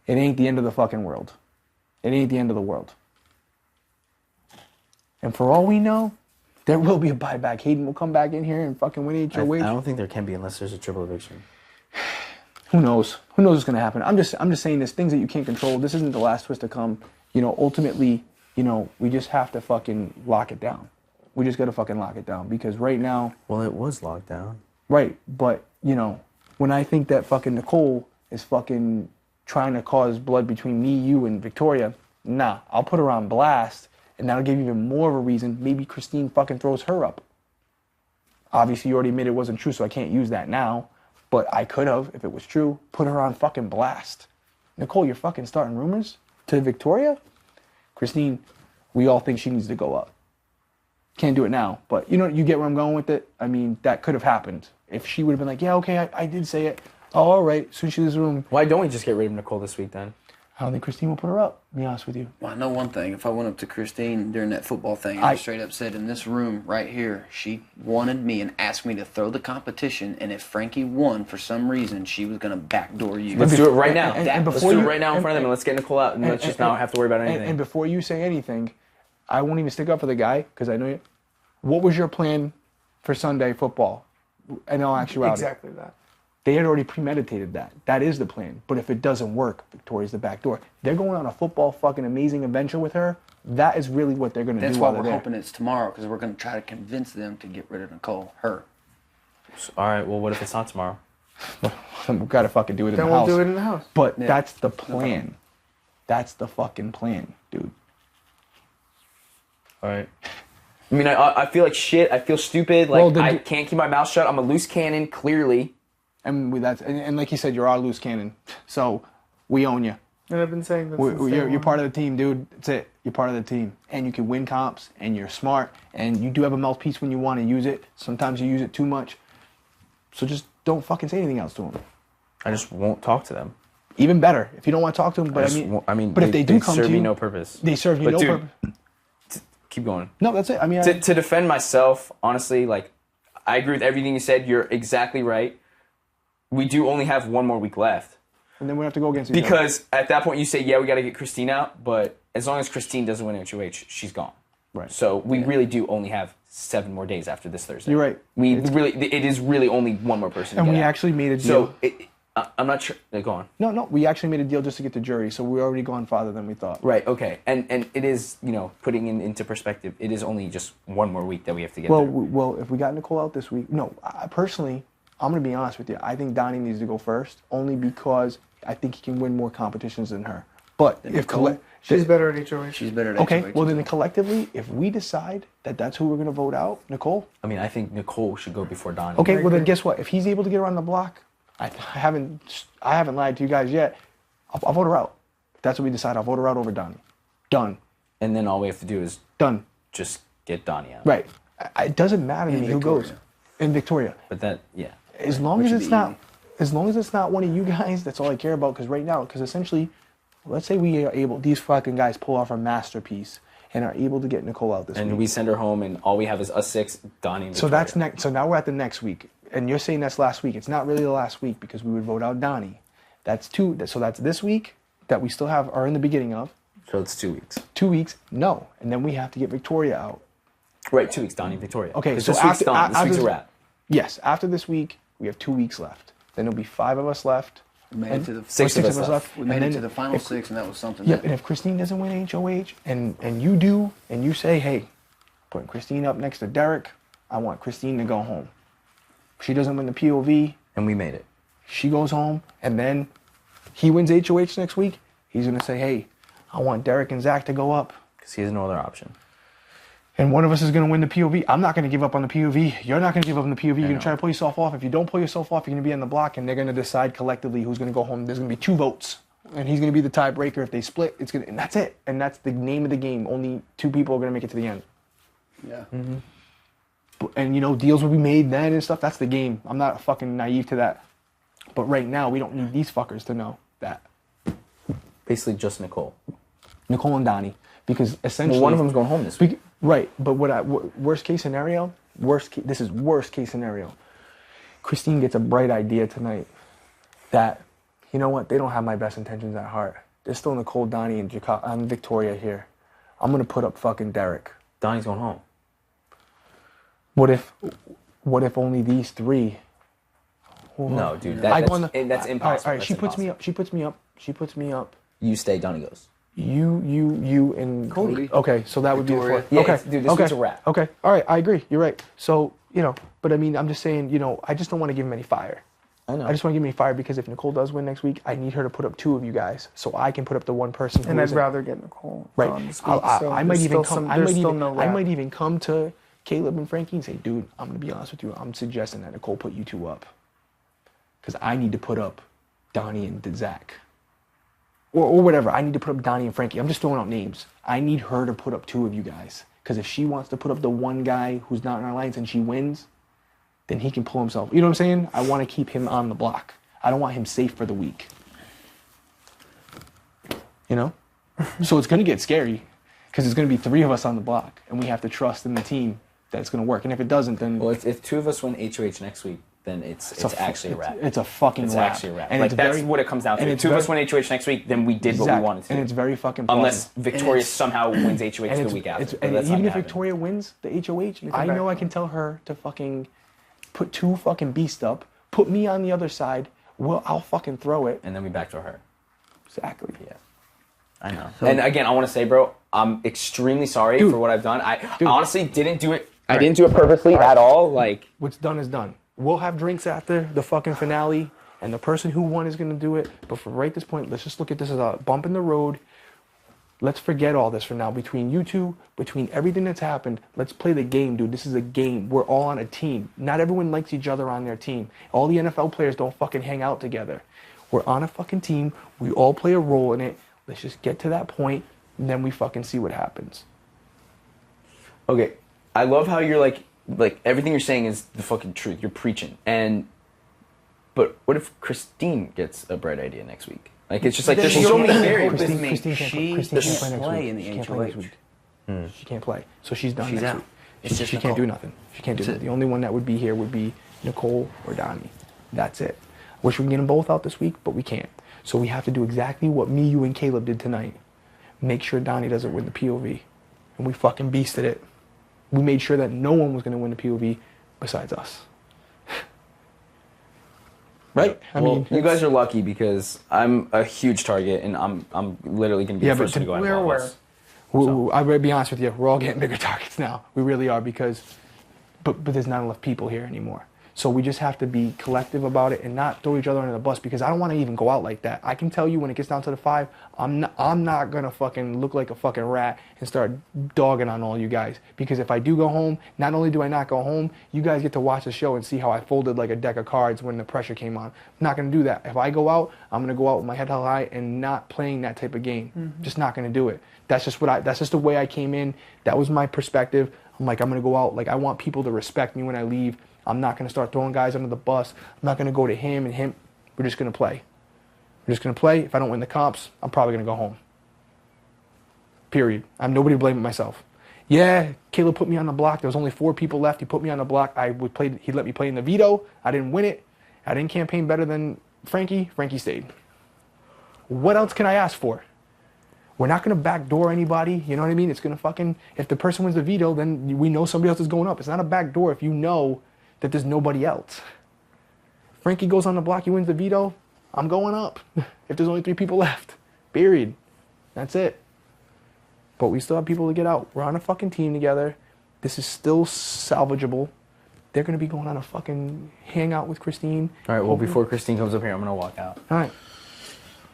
It ain't the end of the fucking world. It ain't the end of the world. And for all we know, there will be a buyback. Hayden will come back in here and fucking win HOH. I don't think there can be unless there's a triple eviction. Who knows? Who knows what's gonna happen? I'm just saying there's things that you can't control. This isn't the last twist to come. Ultimately, we just have to fucking lock it down. We just gotta fucking lock it down because right now. Well, it was locked down. Right, but when I think that fucking Nicole is fucking trying to cause blood between me, you, and Victoria, nah, I'll put her on blast, and that'll give you even more of a reason. Maybe Christine fucking throws her up. Obviously, you already admitted it wasn't true, so I can't use that now. But I could have, if it was true, put her on fucking blast. Nicole, you're fucking starting rumors to Victoria? Christine, we all think she needs to go up. Can't do it now, but you get where I'm going with it? I mean, that could have happened. If she would have been like, yeah, okay, I did say it. Oh, all right, as soon as she leaves the room. Why don't we just get rid of Nicole this week then? I don't think Christine will put her up, to be honest with you. Well, I know one thing. If I went up to Christine during that football thing, I straight up said in this room right here, she wanted me and asked me to throw the competition, and if Frankie won for some reason, she was going to backdoor you. Let's do it right now. And Let's do it right now in front of them, and let's get Nicole out, and let's just not have to worry about anything. And before you say anything, I won't even stick up for the guy, because I know you. What was your plan for Sunday football? In all actuality. Exactly that. They had already premeditated that. That is the plan. But if it doesn't work, Victoria's the back door. They're going on a football fucking amazing adventure with her. That is really what they're going to do. That's why we're hoping it's tomorrow, because we're going to try to convince them to get rid of Nicole. Her. All right, well, what if it's not tomorrow? We've got to fucking do it in the house. Then we'll do it in the house. But that's the plan. That's the fucking plan, dude. All right. I mean, I feel like shit. I feel stupid. Like, I can't keep my mouth shut. I'm a loose cannon, clearly. And like you said, you're our loose cannon. So we own you. And I've been saying that you're part of the team, dude. That's it. You're part of the team. And you can win comps, and you're smart, and you do have a mouthpiece when you want to use it. Sometimes you use it too much. So just don't fucking say anything else to them. I just won't talk to them. Even better, if you don't want to talk to them. But but if they do come to you, serve me no purpose. They serve you no purpose. Keep going. No, that's it. I mean, to defend myself, honestly, like, I agree with everything you said. You're exactly right. We do only have one more week left. And then we have to go against each other. Because at that point you say, yeah, we got to get Christine out, but as long as Christine doesn't win HOH, she's gone. Right. So we really do only have 7 more days after this Thursday. You're right. It is really only one more person. And to we get out. actually made a deal. So I'm not sure. Go on. No, we actually made a deal just to get the jury, so we're already gone farther than we thought. Right. Okay. And it is, putting into perspective, it is only just one more week that we have to get Well, there. well, if we got Nicole out this week, no, personally, I'm going to be honest with you. I think Donnie needs to go first, only because I think he can win more competitions than her. But if She's better at HOH. She's better at okay, HOH. well then collectively, if we decide that that's who we're going to vote out, Nicole. I mean, I think Nicole should go before Donnie. Okay, well then guess what? If he's able to get around the block, I haven't lied to you guys yet. I'll vote her out. If that's what we decide, I'll vote her out over Donnie. Done. And then all we have to do is Done. just get Donnie out. Right. It doesn't matter to me who goes. In Victoria. But that, yeah. As long as it's not one of you guys, that's all I care about. Because right now, essentially, let's say we are able, these fucking guys pull off a masterpiece and are able to get Nicole out this week. And we send her home, and all we have is us 6, Donnie and Victoria. So that's next. So now we're at the next week, and you're saying that's last week. It's not really the last week because we would vote out Donnie. That's 2. So that's this week that we still are in the beginning of. So it's 2 weeks. 2 weeks, no, and then we have to get Victoria out. Right, 2 weeks, Donnie and Victoria. Okay, so this week's done. This week's a wrap. Yes, after this week, we have 2 weeks left. Then there'll be 5 of us left. We made it to the 6 of us left. We made it to the final 6, and that was something. Yeah, and if Christine doesn't win HOH, and you do, and you say, hey, putting Christine up next to Derrick, I want Christine to go home. If she doesn't win the POV, And we made it. she goes home, and then he wins HOH next week, he's going to say, hey, I want Derrick and Zach to go up. Because he has no other option. And one of us is going to win the POV. I'm not going to give up on the POV. You're not going to give up on the POV. You're going to try to pull yourself off. If you don't pull yourself off, you're going to be on the block, and they're going to decide collectively who's going to go home. There's going to be 2 votes, and he's going to be the tiebreaker. If they split, and that's it. And that's the name of the game. Only 2 people are going to make it to the end. Yeah. Mm-hmm. And, deals will be made then and stuff. That's the game. I'm not fucking naive to that. But right now, we don't need these fuckers to know that. Basically just Nicole. Nicole and Donnie. Because essentially... Well, one of them's going home this week. Right, but worst case scenario, this is worst case scenario. Christine gets a bright idea tonight that, you know what, they don't have my best intentions at heart. There's still Nicole, Donnie, and Victoria here. I'm going to put up fucking Derrick. Donnie's going home. What if only these 3? No, dude, that's impossible. All right, That's she puts impossible. me up. You stay, Donnie goes. You, and Cody. Okay, so that would be the Victoria. 4th. Yeah, okay, dude, this one's a wrap. Okay, all right, I agree. You're right. So, but I mean, I'm just saying, I just don't want to give him any fire. I know. I just want to give him any fire because if Nicole does win next week, I need her to put up 2 of you guys, so I can put up the one person. And I'd rather get Nicole. Right. This week, so I might there's even still come. some- I there's might still even. no I wrap. might even come to Caleb and Frankie and say, dude, I'm gonna be honest with you. I'm suggesting that Nicole put you 2 up because I need to put up Donnie and Zach. Or whatever. I need to put up Donnie and Frankie. I'm just throwing out names. I need her to put up 2 of you guys. Because if she wants to put up the one guy who's not in our lines and she wins, then he can pull himself. You know what I'm saying? I want to keep him on the block. I don't want him safe for the week. So it's going to get scary because it's going to be 3 of us on the block. And we have to trust in the team that it's going to work. And if it doesn't, then... Well, if 2 of us win HOH next week, then it's actually a wrap. It's a fucking It's wrap. actually a wrap. And Like, it's that's very- what it comes down to. and If it's 2 of us very- win HOH next week, then we did what we wanted to. And it's very fucking Unless plausible. Victoria somehow wins HOH And the week after. But and that's even not if happening. Victoria wins the HOH, I know I can tell her to fucking put 2 fucking beasts up, put me on the other side. Well, I'll fucking throw it. And then we backdoor her. Exactly. Yeah. I know. And again, I want to say, bro, I'm extremely sorry for what I've done. I honestly didn't do it. I didn't do it purposely at all. Like, What's done is done. We'll have drinks after the fucking finale, and the person who won is going to do it. But for right this point, let's just look at this as a bump in the road. Let's forget all this for now. Between you 2, between everything that's happened, let's play the game, dude. This is a game. We're all on a team. Not everyone likes each other on their team. All the NFL players don't fucking hang out together. We're on a fucking team. We all play a role in it. Let's just get to that point, and then we fucking see what happens. okay, I love how you're like everything you're saying is the fucking truth. You're preaching. But what if Christine gets a bright idea next week? Like, it's just like there's so many variables. Christine can't play next play week. in the She can't play next HOH. week. She can't play. So she's done She's next out. week. It's just she can't do Nicole. nothing. She can't do That's nothing. it. The only one that would be here would be Nicole or Donnie. That's it. Wish we could get them both out this week, but we can't. So we have to do exactly what me, you, and Caleb did tonight. Make sure Donnie doesn't win the POV. and we fucking beasted it. We made sure that no one was going to win the POV besides us. Right? I mean, you guys are lucky because I'm a huge target, and I'm literally gonna be the first to go out of all this. I'm gonna be honest with you. We're all getting bigger targets now. We really are because, but there's not enough people here anymore. So we just have to be collective about it and not throw each other under the bus because I don't want to even go out like that. I can tell you when it gets down to the 5, I'm not gonna fucking look like a fucking rat and start dogging on all you guys. Because if I do go home, not only do I not go home, you guys get to watch the show and see how I folded like a deck of cards when the pressure came on. I'm not gonna do that. If I go out, I'm gonna go out with my head held high and not playing that type of game. Just not gonna do it. That's just that's just the way I came in. That was my perspective. I'm like, I'm gonna go out, like I want people to respect me when I leave. I'm not going to start throwing guys under the bus. I'm not going to go to him and him. We're just going to play. We're just going to play. If I don't win the comps, I'm probably going to go home. Period. I'm nobody to blame but myself. Yeah, Caleb put me on the block. There was only 4 people left. He put me on the block. He let me play in the veto. I didn't win it. I didn't campaign better than Frankie. Frankie stayed. What else can I ask for? We're not going to backdoor anybody. You know what I mean? It's going to fucking, if the person wins the veto, then we know somebody else is going up. It's not a backdoor if you know that there's nobody else. Frankie goes on the block, he wins the veto, I'm going up. If there's only 3 people left. Period. That's it. But we still have people to get out. We're on a fucking team together. This is still salvageable. They're going to be going on a fucking hangout with Christine. All right, well, before Christine comes up here, I'm going to walk out. All right.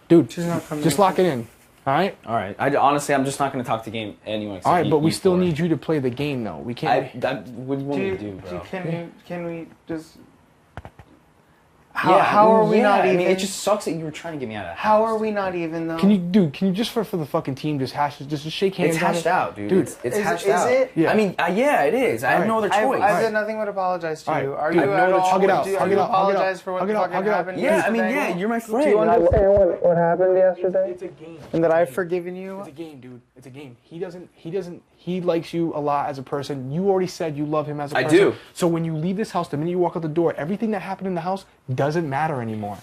Dude, She's not coming just lock it in. All right? All right. Honestly, I'm just not going to talk to game anyone. All right, but we still need you to play the game, though. We can't. What do you want me to do, bro? Can we just... How are we not even... I mean, it just sucks that you were trying to get me out of the house. How are we not even, though? Can you just for the fucking team just shake hands? It's hashed out, dude. It's hashed out. Is it? Yeah. I mean, yeah, it is. I have no other choice. I did nothing but apologize to you. Are Dude, you at all... hug it out. Do you Hug it out. apologize for what fucking happened Yeah, I mean, yesterday? yeah, you're my friend. Do you understand what happened yesterday? It's a game. And that I've forgiven you? It's a game, dude. It's a game. He likes you a lot as a person. You already said you love him as a person. I do. So when you leave this house, the minute you walk out the door, everything that happened in the house doesn't matter anymore.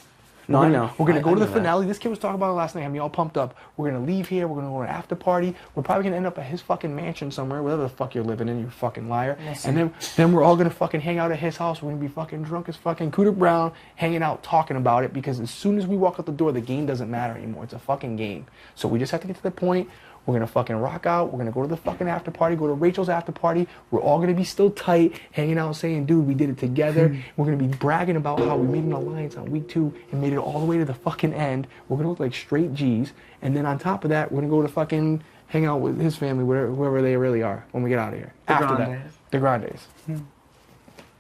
No, I know. We're going to go to the know that. finale. This kid was talking about it last night. Had me all pumped up. We're going to leave here. We're going to go to an after party. We're probably going to end up at his fucking mansion somewhere, wherever the fuck you're living in, you fucking liar. And then we're all going to fucking hang out at his house. We're going to be fucking drunk as fucking Cooter Brown, hanging out, talking about it, because as soon as we walk out the door, the game doesn't matter anymore. It's a fucking game. So we just have to get to the point. We're going to fucking rock out. We're going to go to the fucking after party, go to Rachel's after party. We're all going to be still tight, hanging out saying, dude, we did it together. We're going to be bragging about how we made an alliance on week 2 and made it all the way to the fucking end. We're going to look like straight G's. And then on top of that, we're going to go to fucking hang out with his family, wherever they really are when we get out of here. The Grandes.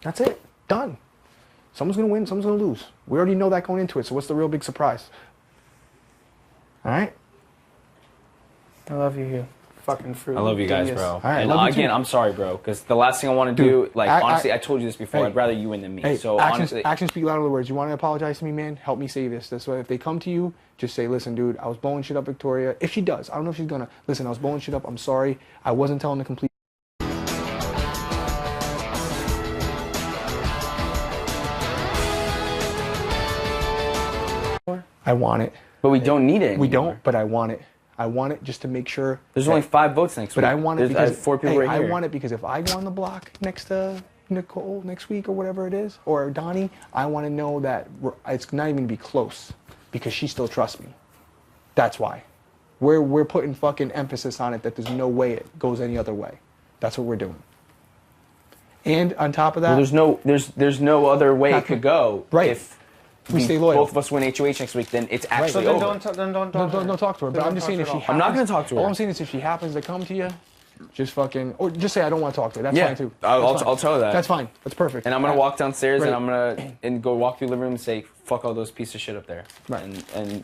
That's it. Done. Someone's going to win, someone's going to lose. We already know that going into it, so what's the real big surprise? All right? I love you, you fucking fruit. I love you guys, bro. All right, And love you again, too. I'm sorry, bro, because the last thing I want to do, like, honestly, I told you this before, Hey. I'd rather you win than me. Hey, So actions, honestly, actions speak louder than words. You want to apologize to me, man? Help me say this. That's why if they come to you, just say, listen, dude, I was blowing shit up, Victoria. If she does, I don't know if she's gonna. Listen, I was blowing shit up. I'm sorry. I wasn't telling the complete. I want it. but we don't need it anymore. We don't, but I want it. I want it just to make sure. There's only 5 votes next week. But I want it I have because 4 people hey, right I here. want it because if I go on the block next to Nicole next week or whatever it is, or Donnie, I want to know that it's not even gonna be close because she still trusts me. That's why. We're putting fucking emphasis on it that there's no way it goes any other way. That's what we're doing. And on top of that, Well, there's no other way it could go. Right. If we stay loyal. both of us win HOH next week, then it's actually So over. then don't Don't talk to her. But I'm just saying if she happens, I'm not gonna talk to her. All I'm saying is if she happens to come to you, just fucking, or just say I don't want to talk to her. That's Yeah, fine too. I'll That's fine. I'll tell her that. That's fine. That's perfect. And I'm gonna walk downstairs Right. and I'm gonna go walk through the living room and say, fuck all those pieces of shit up there. Right. And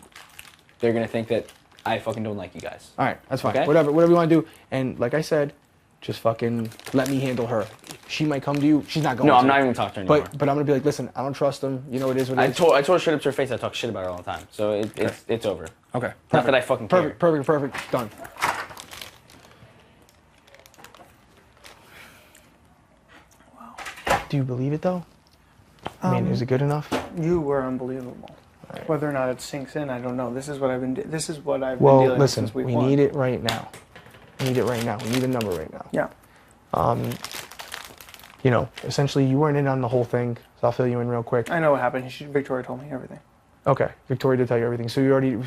they're gonna think that I fucking don't like you guys. All right, that's fine. Okay? Whatever you want to do. And like I said, just fucking let me handle her. She might come to you. She's not going to. No, I'm not even gonna talk to her anymore. But I'm gonna be like, listen, I don't trust him. You know it is what it I is. told her straight up to her face I talk shit about her all the time. So it's over. Okay. Not that I fucking care. Perfect. Done. Wow. Do you believe it though? I mean, is it good enough? You were unbelievable. Right. Whether or not it sinks in, I don't know. This is what I've been. This is what I've been Well, dealing listen, with since week we one. need it right now. I need it right now. We need a number right now. Yeah. You know, essentially you weren't in on the whole thing, so I'll fill you in real quick. I know what happened. Victoria told me everything. Okay, Victoria did tell you everything. So you already, so